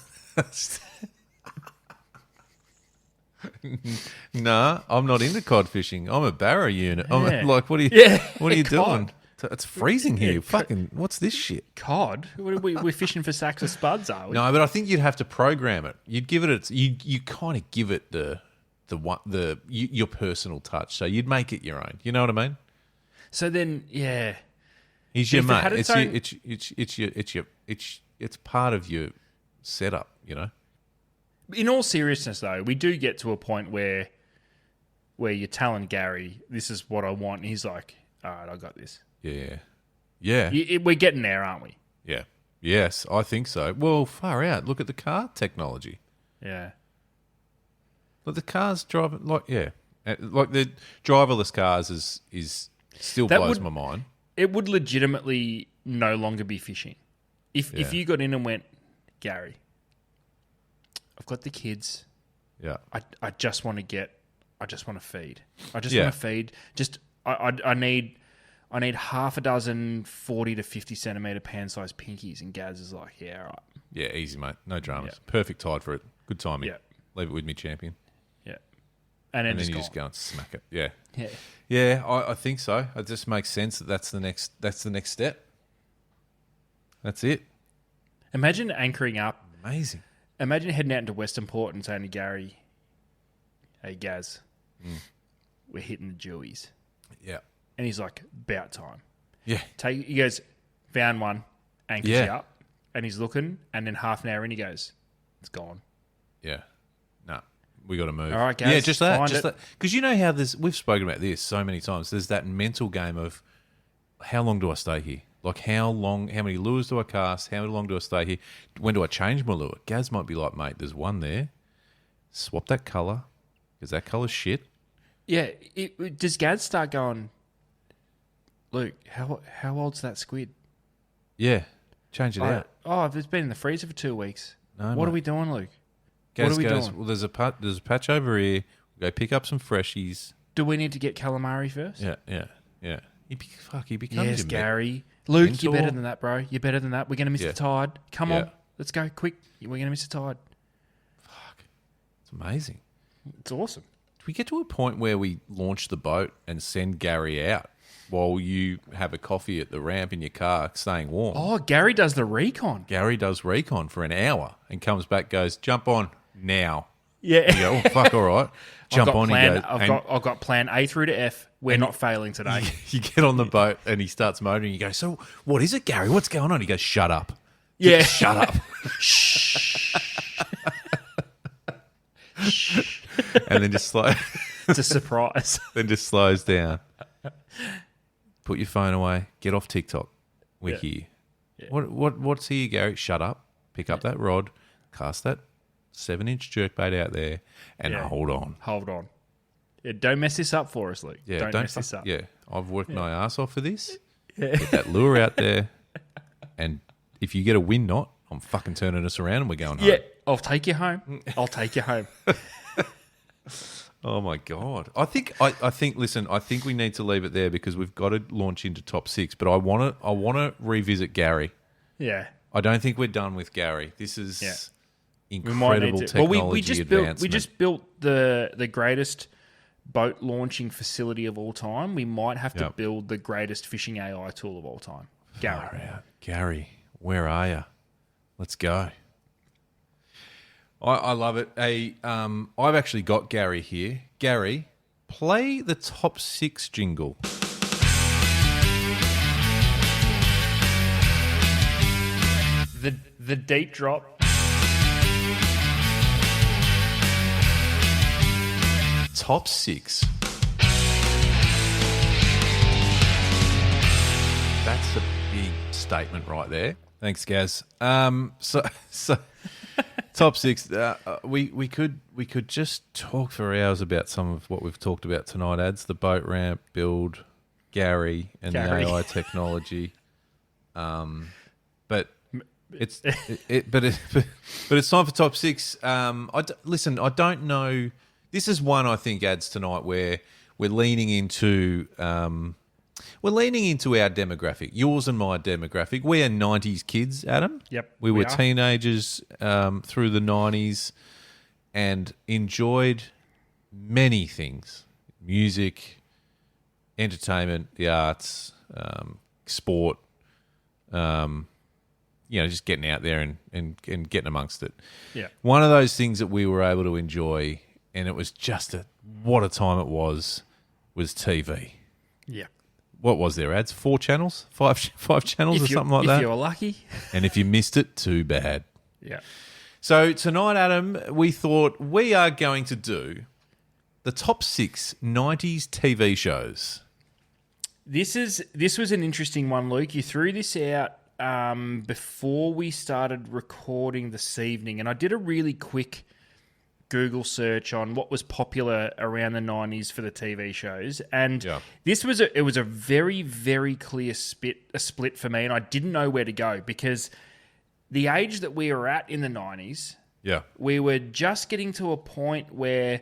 [SPEAKER 2] Nah, I'm not into cod fishing. I'm a barra unit.
[SPEAKER 1] Yeah.
[SPEAKER 2] I'm like, what are you?
[SPEAKER 1] Yeah,
[SPEAKER 2] What are you
[SPEAKER 1] cod.
[SPEAKER 2] doing? It's freezing here. Fucking, what's this shit?
[SPEAKER 1] cod. We're fishing for sacks of spuds, are we?
[SPEAKER 2] No, but I think you'd have to program it. You'd give it you kind of give it your personal touch. So you'd make it your own. You know what I mean?
[SPEAKER 1] So then, yeah,
[SPEAKER 2] He's your
[SPEAKER 1] If it
[SPEAKER 2] mate.
[SPEAKER 1] had
[SPEAKER 2] It's part of your setup. You know.
[SPEAKER 1] in all seriousness, though, we do get to a point where you're telling Gary, this is what I want, and he's like, all right, I got this.
[SPEAKER 2] Yeah. Yeah.
[SPEAKER 1] We're getting there, aren't we?
[SPEAKER 2] Yeah. Yes, I think so. Well, far out. Look at the car technology.
[SPEAKER 1] Yeah.
[SPEAKER 2] Like the cars driving, like the driverless cars is still
[SPEAKER 1] That
[SPEAKER 2] blows
[SPEAKER 1] would-
[SPEAKER 2] my mind.
[SPEAKER 1] It would legitimately no longer be fishing. If
[SPEAKER 2] Yeah.
[SPEAKER 1] you got in and went, Gary, I've got the kids.
[SPEAKER 2] Yeah.
[SPEAKER 1] I just want to feed. I just
[SPEAKER 2] Yeah.
[SPEAKER 1] want to feed. Just I need half a dozen 40 to 50 centimetre pan-sized pinkies, and Gaz is like, yeah, all right.
[SPEAKER 2] Yeah, easy, mate. No dramas.
[SPEAKER 1] Yeah.
[SPEAKER 2] Perfect tide for it. Good timing.
[SPEAKER 1] Yeah.
[SPEAKER 2] Leave it with me, champion.
[SPEAKER 1] Yeah. And then,
[SPEAKER 2] And then
[SPEAKER 1] just,
[SPEAKER 2] you
[SPEAKER 1] gone.
[SPEAKER 2] just go and smack it. Yeah.
[SPEAKER 1] Yeah.
[SPEAKER 2] Yeah, I think so. It just makes sense that's the next step. That's it.
[SPEAKER 1] Imagine anchoring up.
[SPEAKER 2] Amazing.
[SPEAKER 1] Imagine heading out into Western Port and saying to Gary, hey, Gaz, we're hitting the Jewies.
[SPEAKER 2] Yeah.
[SPEAKER 1] And he's like, about time.
[SPEAKER 2] Yeah.
[SPEAKER 1] He goes, found one, anchors
[SPEAKER 2] Yeah.
[SPEAKER 1] you up, and he's looking, and then half an hour in, he goes, it's gone.
[SPEAKER 2] Yeah. No, we got to move.
[SPEAKER 1] All right, guys,
[SPEAKER 2] Yeah, just that.
[SPEAKER 1] find
[SPEAKER 2] Just
[SPEAKER 1] it.
[SPEAKER 2] that. Because you know how we've spoken about this so many times. There's that mental game of how long do I stay here? Like how many lures do I cast? How long do I stay here? When do I change my lure? Gaz might be like, mate, there's one there. Swap that colour because that colour's shit.
[SPEAKER 1] Yeah. Does Gaz start going, Luke, how old's that squid?
[SPEAKER 2] Yeah. Change it out.
[SPEAKER 1] Oh, it's been in the freezer for 2 weeks.
[SPEAKER 2] No,
[SPEAKER 1] What
[SPEAKER 2] mate.
[SPEAKER 1] are we doing, Luke?
[SPEAKER 2] Gaz
[SPEAKER 1] what are we
[SPEAKER 2] goes,
[SPEAKER 1] doing?
[SPEAKER 2] well, there's a patch over here. We'll go pick up some freshies.
[SPEAKER 1] Do we need to get calamari first?
[SPEAKER 2] Yeah. He becomes
[SPEAKER 1] Yes,
[SPEAKER 2] your mate.
[SPEAKER 1] Gary. Luke,
[SPEAKER 2] Mentor.
[SPEAKER 1] you're better than that, bro. You're better than that. We're going to miss
[SPEAKER 2] Yeah.
[SPEAKER 1] the tide. Come
[SPEAKER 2] Yeah.
[SPEAKER 1] on. Let's go quick. We're going to miss the tide.
[SPEAKER 2] It's amazing.
[SPEAKER 1] It's awesome.
[SPEAKER 2] Do we get to a point where we launch the boat and send Gary out while you have a coffee at the ramp in your car staying warm?
[SPEAKER 1] Oh, Gary does the recon.
[SPEAKER 2] Gary does recon for an hour and comes back, goes, jump on now.
[SPEAKER 1] Yeah.
[SPEAKER 2] You go, oh, fuck, all right. Jump on.
[SPEAKER 1] I've got plan A through to F. We're not failing today.
[SPEAKER 2] You get on the boat and he starts motoring. You go, so what is it, Gary? What's going on? He goes, shut up.
[SPEAKER 1] Yeah.
[SPEAKER 2] Shut up. And then just
[SPEAKER 1] It's a surprise.
[SPEAKER 2] then just slows down. Put your phone away. Get off TikTok. We're
[SPEAKER 1] Yeah.
[SPEAKER 2] here.
[SPEAKER 1] Yeah.
[SPEAKER 2] What's here, Gary? Shut up. Pick up that rod. Cast that 7-inch jerkbait out there and
[SPEAKER 1] Yeah.
[SPEAKER 2] hold on.
[SPEAKER 1] Hold on. Yeah, don't mess this up for us, Luke.
[SPEAKER 2] Yeah,
[SPEAKER 1] don't mess this up.
[SPEAKER 2] Yeah, I've worked my ass off for this. Get that lure out there, and if you get a wind knot, I'm fucking turning us around and we're going home.
[SPEAKER 1] Yeah, I'll take you home. I'll take you home.
[SPEAKER 2] Oh my god. I think. Listen, I think we need to leave it there because we've got to launch into top 6. But I want to revisit Gary.
[SPEAKER 1] Yeah.
[SPEAKER 2] I don't think we're done with Gary. This is
[SPEAKER 1] We might
[SPEAKER 2] incredible
[SPEAKER 1] need to.
[SPEAKER 2] technology
[SPEAKER 1] Well, we just
[SPEAKER 2] advancement.
[SPEAKER 1] built the greatest boat launching facility of all time. We might have to
[SPEAKER 2] Yep.
[SPEAKER 1] build the greatest fishing AI tool of all time. Gary.
[SPEAKER 2] Far out. Gary, where are you? Let's go. I love it. I've actually got Gary here. Gary, play the top 6 jingle.
[SPEAKER 1] The deep drop.
[SPEAKER 2] Top 6. That's a big statement right there. Thanks, Gaz. So Top 6. We could just talk for hours about some of what we've talked about tonight. Ads, the boat ramp build, Gary, and the AI technology. But it's time for top 6. Listen, I don't know. This is one I think Ads tonight where we're leaning into. We're leaning into our demographic, yours and my demographic. We are 90s kids, Adam.
[SPEAKER 1] Yep.
[SPEAKER 2] We were teenagers through the 90s and enjoyed many things: music, entertainment, the arts, sport, just getting out there and getting amongst it.
[SPEAKER 1] Yeah.
[SPEAKER 2] One of those things that we were able to enjoy, and it was just what a time it was TV.
[SPEAKER 1] Yeah.
[SPEAKER 2] What was there, Ads? 4 channels? 5 channels or something like that?
[SPEAKER 1] If you're lucky.
[SPEAKER 2] And if you missed it, too bad.
[SPEAKER 1] Yeah.
[SPEAKER 2] So tonight, Adam, we thought we are going to do the top 6 90s TV shows.
[SPEAKER 1] This was an interesting one, Luke. You threw this out before we started recording this evening, and I did a really quick Google search on what was popular around the 90s for the TV shows, and this was it was a very, very clear split for me, and I didn't know where to go because the age that we were at in the 90s, we were just getting to a point where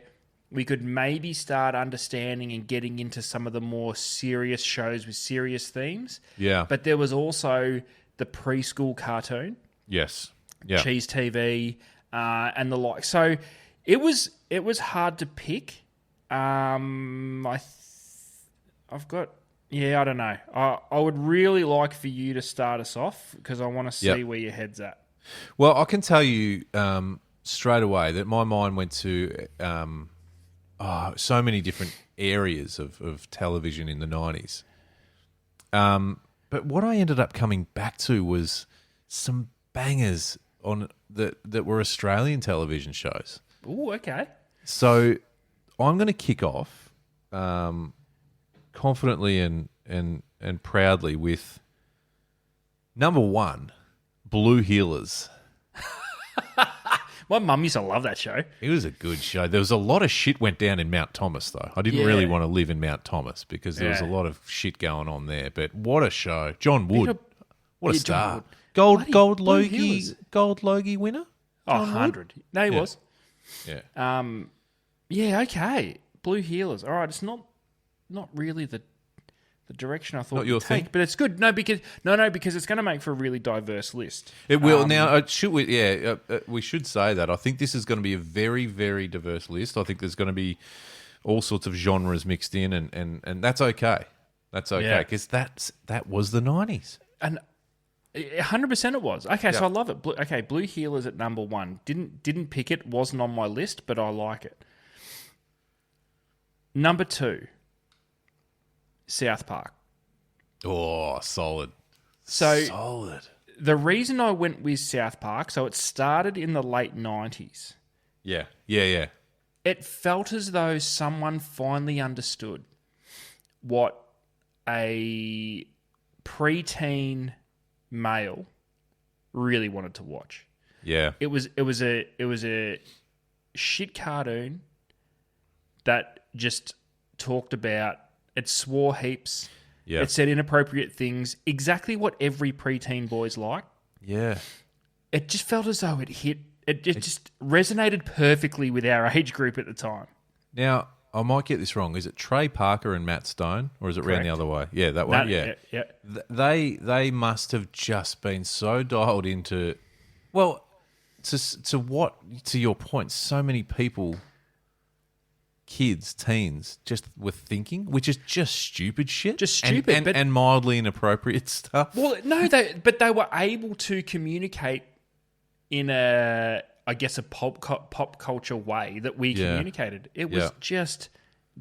[SPEAKER 1] we could maybe start understanding and getting into some of the more serious shows with serious themes.
[SPEAKER 2] Yeah.
[SPEAKER 1] But there was also the preschool cartoon.
[SPEAKER 2] Yes. Yeah.
[SPEAKER 1] Cheese TV, and the like. So it was hard to pick. I don't know. I would really like for you to start us off because I want to see where your head's at.
[SPEAKER 2] Well, I can tell you straight away that my mind went to so many different areas of television in the 90s. But what I ended up coming back to was some bangers on that were Australian television shows.
[SPEAKER 1] Oh, okay.
[SPEAKER 2] So I'm going to kick off confidently and proudly with number 1, Blue Heelers.
[SPEAKER 1] My mum used to love that show.
[SPEAKER 2] It was a good show. There was a lot of shit went down in Mount Thomas, though. I didn't really want to live in Mount Thomas because there was a lot of shit going on there. But what a show. John Wood. What a star. Gold Logie winner?
[SPEAKER 1] Oh, 100. No, he was.
[SPEAKER 2] Yeah.
[SPEAKER 1] Okay. Blue Heelers. All right, it's not really the direction I thought
[SPEAKER 2] Not your
[SPEAKER 1] you'd take,
[SPEAKER 2] thing?
[SPEAKER 1] but it's good. Because it's going to make for a really diverse list.
[SPEAKER 2] It will. Now, we should say that. I think this is going to be a very, very diverse list. I think there's going to be all sorts of genres mixed in, and that's okay. That's okay, because that was the 90s.
[SPEAKER 1] And 100% it was. Okay, so I love it. Blue Heelers at number 1. Didn't pick it, wasn't on my list, but I like it. Number 2, South Park.
[SPEAKER 2] Oh, solid.
[SPEAKER 1] Solid. The reason I went with South Park, so it started in the late 90s.
[SPEAKER 2] Yeah.
[SPEAKER 1] It felt as though someone finally understood what a preteen male really wanted to watch.
[SPEAKER 2] Yeah.
[SPEAKER 1] It was a shit cartoon that just talked about, it swore heaps.
[SPEAKER 2] Yeah.
[SPEAKER 1] It said inappropriate things, exactly what every preteen boy's like.
[SPEAKER 2] Yeah.
[SPEAKER 1] It just felt as though it just resonated perfectly with our age group at the time.
[SPEAKER 2] Now, I might get this wrong. Is it Trey Parker and Matt Stone, or is it round the other way? Yeah, that one. Yeah. They must have just been so dialed into, well, to your point, so many people, kids, teens, just were thinking, which is just stupid shit.
[SPEAKER 1] Just stupid.
[SPEAKER 2] And mildly inappropriate stuff.
[SPEAKER 1] Well, no, but they were able to communicate in a pop culture way that we communicated. It was just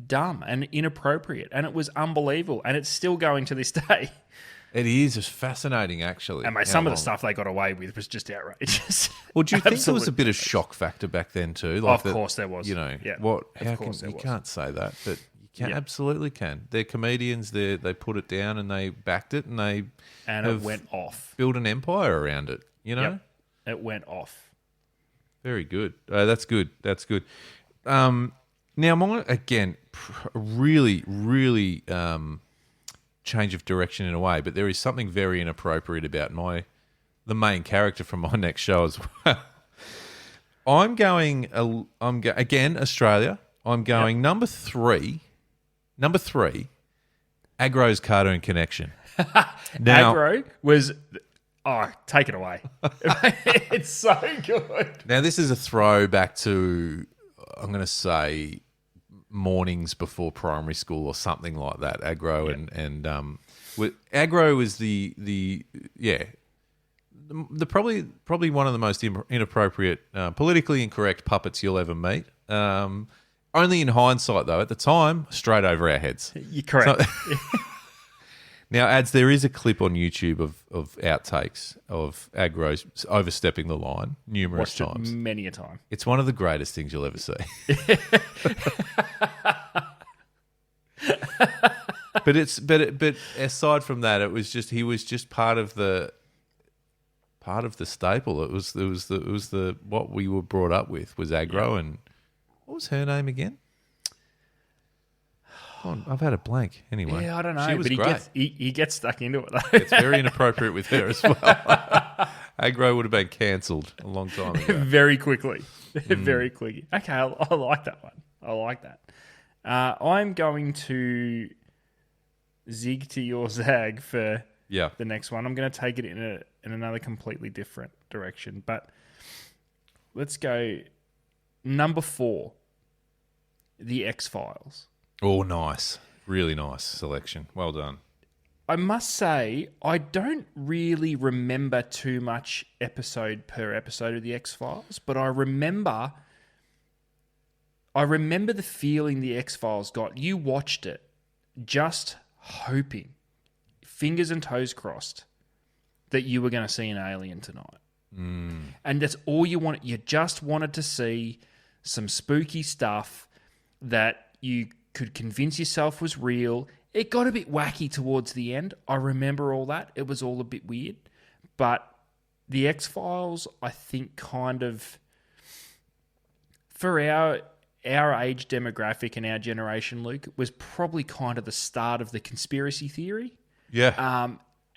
[SPEAKER 1] dumb and inappropriate, and it was unbelievable, and it's still going to this day.
[SPEAKER 2] It is. It's fascinating, actually.
[SPEAKER 1] And some of the stuff they got away with was just outrageous.
[SPEAKER 2] Well, do you think there was a bit of shock factor back then too?
[SPEAKER 1] Like of course there was.
[SPEAKER 2] You know, you can't say that, but you can absolutely can. They're comedians. They put it down and they backed it, and it
[SPEAKER 1] went off.
[SPEAKER 2] Built an empire around it. You know,
[SPEAKER 1] it went off.
[SPEAKER 2] Very good. That's good. That's good. Now, really, really change of direction in a way, but there is something very inappropriate about the main character from my next show as well. Again, Australia. I'm going number three. Number 3, Agro's Cartoon Connection. Now,
[SPEAKER 1] Agro was... Oh, take it away. It's so good.
[SPEAKER 2] Now, this is a throwback to, I'm going to say, mornings before primary school or something like that. Agro Agro is the probably one of the most inappropriate, politically incorrect puppets you'll ever meet. Only in hindsight, though. At the time, straight over our heads.
[SPEAKER 1] You're correct.
[SPEAKER 2] So, now, Ads, there is a clip on YouTube of outtakes of Agro overstepping the line numerous times.
[SPEAKER 1] Many a time.
[SPEAKER 2] It's one of the greatest things you'll ever see. But aside from that, he was just part of the staple. It was the what we were brought up with was Agro, and what was her name again? Oh, I've had a blank. Anyway,
[SPEAKER 1] yeah, I don't know.
[SPEAKER 2] She was
[SPEAKER 1] but
[SPEAKER 2] great.
[SPEAKER 1] He gets stuck into it though.
[SPEAKER 2] It's very inappropriate with her as well. Agro would have been cancelled a long time ago.
[SPEAKER 1] Very quickly. Very quickly. Okay, I like that one. I like that. I'm going to zig to your zag for the next one. I'm going to take it in another completely different direction. But let's go number 4, The X-Files.
[SPEAKER 2] Oh, nice. Really nice selection. Well done.
[SPEAKER 1] I must say, I don't really remember too much episode per episode of The X-Files, but I remember the feeling The X-Files got. You watched it just hoping, fingers and toes crossed, that you were going to see an alien tonight. And that's all you wanted. You just wanted to see some spooky stuff that you could convince yourself was real. It got a bit wacky towards the end. I remember all that. It was all a bit weird. But The X-Files, I think, kind of, for our age demographic and our generation, Luke, was probably kind of the start of the conspiracy theory.
[SPEAKER 2] Yeah.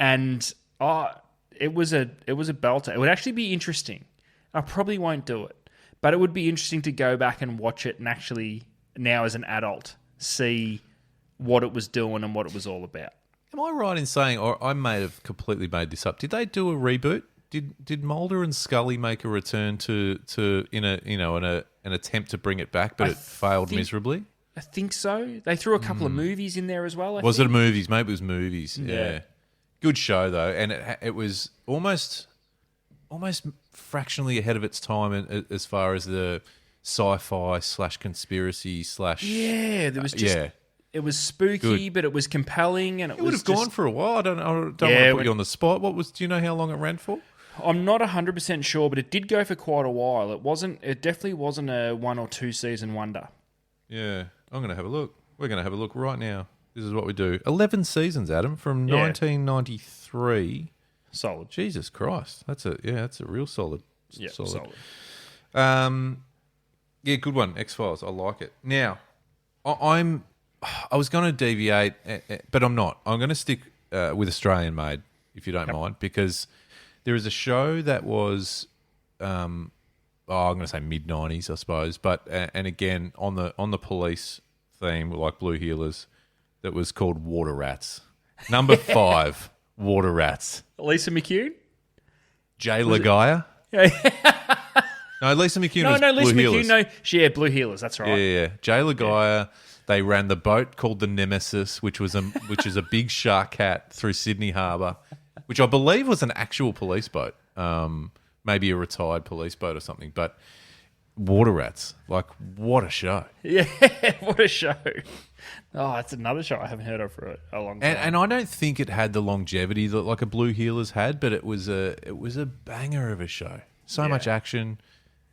[SPEAKER 1] It was a belter. It would actually be interesting. I probably won't do it, but it would be interesting to go back and watch it and actually, now as an adult, see what it was doing and what it was all about.
[SPEAKER 2] Am I right in saying, or I may have completely made this up, did they do a reboot? Did Mulder and Scully make a return to an attempt to bring it back, but it failed miserably?
[SPEAKER 1] I think so. They threw a couple of movies in there as well.
[SPEAKER 2] Was it movies? Maybe it was movies. Yeah. Good show though, and it was almost fractionally ahead of its time as far as the sci-fi / conspiracy /
[SPEAKER 1] there was just it was spooky, but it was compelling, and it would
[SPEAKER 2] have gone for a while. I don't want to put you on the spot. Do you know how long it ran for?
[SPEAKER 1] I'm not 100% sure, but it did go for quite a while. It definitely wasn't a 1 or 2 season wonder.
[SPEAKER 2] Yeah, I'm going to have a look. We're going to have a look right now. This is what we do. 11 seasons, Adam, from 1993.
[SPEAKER 1] Solid.
[SPEAKER 2] Jesus Christ, that's a real solid.
[SPEAKER 1] Yeah, solid.
[SPEAKER 2] Yeah, good one. X-Files. I like it. Now, I was going to deviate, but I'm not. I'm going to stick with Australian made, if you don't mind, because there is a show that was, I'm going to say mid-90s, I suppose, but and again on the police theme, like Blue Heelers, that was called Water Rats. Number 5, Water Rats.
[SPEAKER 1] Lisa McCune?
[SPEAKER 2] Jay Lagaya? No, Lisa McCune was
[SPEAKER 1] Lisa
[SPEAKER 2] Blue
[SPEAKER 1] McCune,
[SPEAKER 2] Heelers.
[SPEAKER 1] Blue Heelers, that's right.
[SPEAKER 2] Yeah. Jay Lagaya, they ran the boat called the Nemesis, which is a big shark cat through Sydney Harbour, which I believe was an actual police boat, maybe a retired police boat or something. But Water Rats, like, what a show.
[SPEAKER 1] Yeah, what a show. Oh, it's another show I haven't heard of for a long time.
[SPEAKER 2] And I don't think it had the longevity that like a Blue Heelers had, but it was a banger of a show. So much action.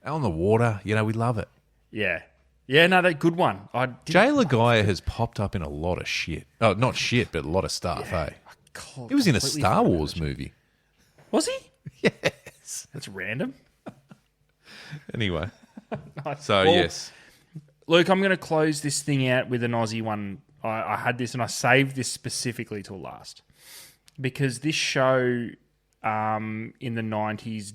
[SPEAKER 2] On the water, we love it.
[SPEAKER 1] Yeah. Yeah, no, that good one.
[SPEAKER 2] Jay Lagaya has popped up in a lot of shit. Oh, not shit, but a lot of stuff, He was in a Star Wars movie.
[SPEAKER 1] Was he?
[SPEAKER 2] Yes.
[SPEAKER 1] That's random.
[SPEAKER 2] Anyway,
[SPEAKER 1] Nice.
[SPEAKER 2] so
[SPEAKER 1] Well,
[SPEAKER 2] yes.
[SPEAKER 1] Luke, I'm going to close this thing out with an Aussie one. I had this and I saved this specifically till last because this show in the 90s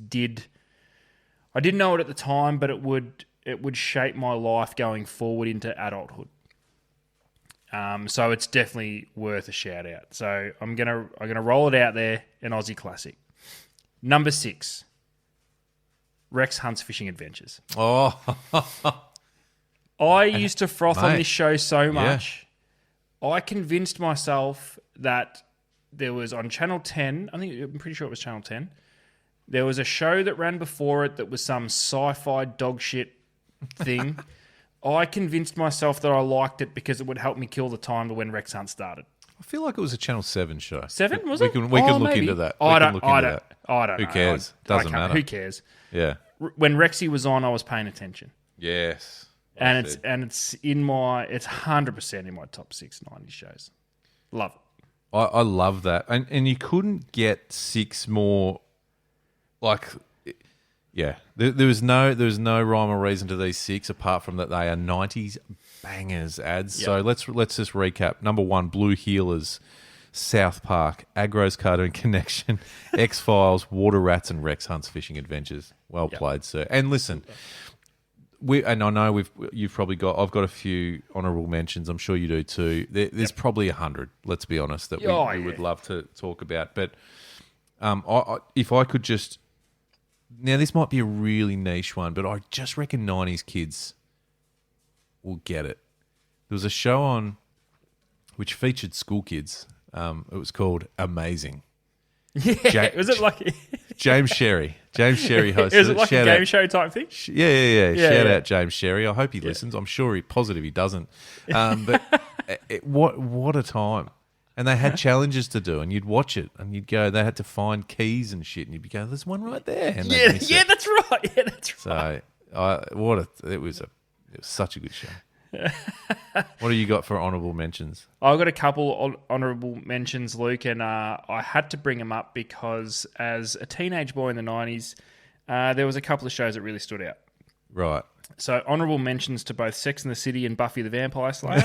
[SPEAKER 1] I didn't know it at the time, but it would shape my life going forward into adulthood. So it's definitely worth a shout out. So I'm gonna roll it out there, an Aussie classic. Number 6, Rex Hunt's Fishing Adventures.
[SPEAKER 2] Oh,
[SPEAKER 1] I used to froth on
[SPEAKER 2] Mate.
[SPEAKER 1] this show so much. I convinced myself that there was on Channel 10, I'm pretty sure it was Channel 10, there was a show that ran before it that was some sci-fi dog shit thing. I convinced myself that I liked it because it would help me kill the time to when Rex Hunt started.
[SPEAKER 2] I feel like it was a Channel 7 show.
[SPEAKER 1] 7, was
[SPEAKER 2] we
[SPEAKER 1] it?
[SPEAKER 2] Can, we can look
[SPEAKER 1] maybe.
[SPEAKER 2] into that.
[SPEAKER 1] I
[SPEAKER 2] We can
[SPEAKER 1] don't
[SPEAKER 2] look
[SPEAKER 1] know.
[SPEAKER 2] into that.
[SPEAKER 1] Who
[SPEAKER 2] cares? Doesn't matter.
[SPEAKER 1] Who cares?
[SPEAKER 2] Yeah.
[SPEAKER 1] When Rexy was on, I was paying attention.
[SPEAKER 2] Yes.
[SPEAKER 1] And it's 100% in my top 6 90s shows. Love it.
[SPEAKER 2] I love that. And you couldn't get 6 more, like, yeah. There was no rhyme or reason to these 6 apart from that they are 90s bangers ads. Yep. So let's just recap. Number 1, Blue Heelers, South Park, Agro's Cartoon Connection, X-Files, Water Rats, and Rex Hunt's Fishing Adventures. Well played, sir. And listen, I know you've probably got. I've got a few honourable mentions. I'm sure you do too. There's probably 100. Let's be honest that we would love to talk about. But if I could just now, this might be a really niche one, but I just reckon 90s kids will get it. There was a show on which featured school kids. It was called Amazing.
[SPEAKER 1] Yeah, was it like
[SPEAKER 2] James Sherry? James Sherry hosted it.
[SPEAKER 1] Was it like a game show type thing?
[SPEAKER 2] Yeah. Shout out James Sherry. I hope he listens. I'm sure positive he doesn't. But what a time! And they had challenges to do, and you'd watch it, and you'd go. They had to find keys and shit, and you'd be going, "There's one right there." And
[SPEAKER 1] yeah, that's right. Yeah, that's right.
[SPEAKER 2] So it was such a good show. What do you got for honourable mentions?
[SPEAKER 1] I've got a couple honourable mentions, Luke, and I had to bring them up because as a teenage boy in the 90s, there was a couple of shows that really stood out.
[SPEAKER 2] Right.
[SPEAKER 1] So honourable mentions to both Sex and the City and Buffy the Vampire Slayer.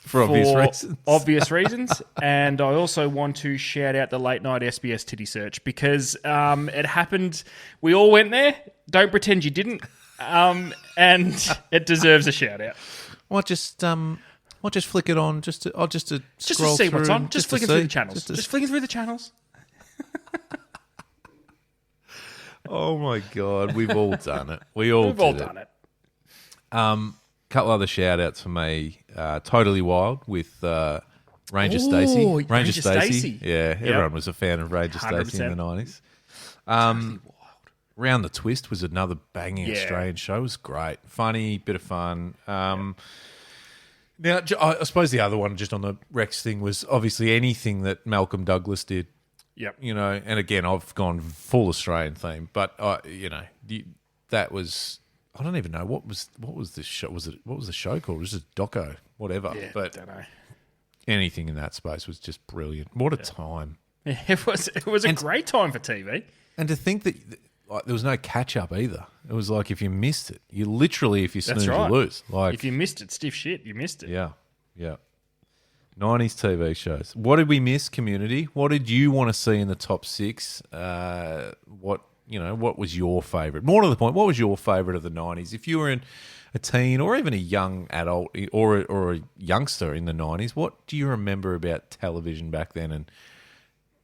[SPEAKER 2] For obvious reasons.
[SPEAKER 1] Obvious reasons. And I also want to shout out the late night SBS titty search because it happened. We all went there. Don't pretend you didn't. And it deserves a shout out.
[SPEAKER 2] Well, just flick it on just to scroll
[SPEAKER 1] to see what's on. Just flicking through the channels.
[SPEAKER 2] Just
[SPEAKER 1] flicking through the channels.
[SPEAKER 2] Oh my God, we've all done it. We've all done it. Couple other shout outs for me. Totally Wild with Ranger Stacey. Ranger Stacey. Yeah, everyone was a fan of Ranger Stacey in the 90s.
[SPEAKER 1] Totally Wild.
[SPEAKER 2] Round the Twist was another banging Australian show. It was great. Funny, bit of fun. Now, I suppose the other one just on the Rex thing was obviously anything that Malcolm Douglas did.
[SPEAKER 1] Yep.
[SPEAKER 2] You know, and again, I've gone full Australian theme, but that was, I don't even know what was this show. What was the show called? It was just doco, whatever.
[SPEAKER 1] Yeah,
[SPEAKER 2] but
[SPEAKER 1] don't know.
[SPEAKER 2] Anything in that space was just brilliant. What a time!
[SPEAKER 1] Yeah, it was a great time for TV.
[SPEAKER 2] And to think that there was no catch up either. It was like if you missed it, if you snooze, you lose. Like
[SPEAKER 1] if you missed it, stiff shit, you missed it.
[SPEAKER 2] Yeah. 90s TV shows. What did we miss, community? What did you want to see in the top 6? What was your favourite? More to the point, what was your favourite of the 90s? If you were a teen or even a young adult or a youngster in the 90s, what do you remember about television back then? And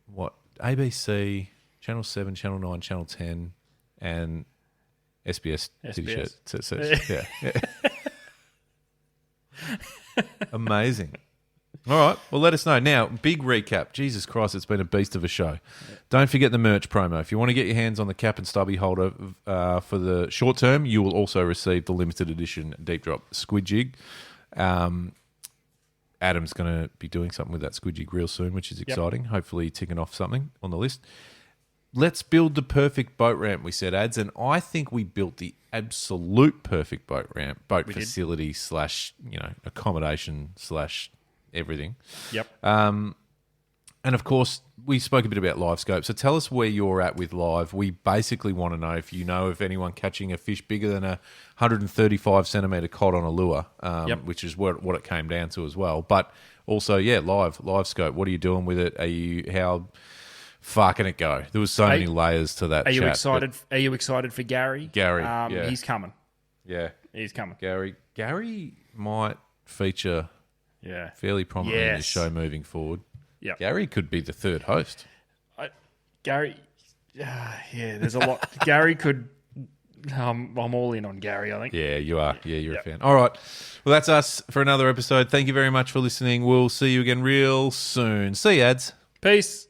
[SPEAKER 2] what ABC, Channel 7, Channel 9, Channel 10, and SBS. T-shirt. Yeah. Amazing. All right. Well, let us know. Now, big recap. Jesus Christ, it's been a beast of a show. Don't forget the merch promo. If you want to get your hands on the cap and stubby holder for the short term, you will also receive the limited edition Deep Drop Squid Jig. Adam's going to be doing something with that Squid Jig real soon, which is exciting. Hopefully ticking off something on the list. Let's build the perfect boat ramp, we said, Ads, and I think we built the absolute perfect boat ramp, facility / accommodation / everything.
[SPEAKER 1] Yep.
[SPEAKER 2] And of course, we spoke a bit about live scope. So tell us where you're at with live. We basically want to know if anyone catching a fish bigger than a 135 centimetre cod on a lure, which is what it came down to as well. But also, live scope. What are you doing with it? How far can it go? There was so many layers to that.
[SPEAKER 1] Are you excited? Are you excited for Gary?
[SPEAKER 2] Gary,
[SPEAKER 1] he's coming.
[SPEAKER 2] Yeah,
[SPEAKER 1] he's coming.
[SPEAKER 2] Gary might feature fairly prominently in the show moving forward.
[SPEAKER 1] Yeah,
[SPEAKER 2] Gary could be the third host.
[SPEAKER 1] Gary, there's a lot. Gary could. I'm all in on Gary, I think.
[SPEAKER 2] Yeah, you are. Yeah, you're a fan. All right. Well, that's us for another episode. Thank you very much for listening. We'll see you again real soon. See you, ads.
[SPEAKER 1] Peace.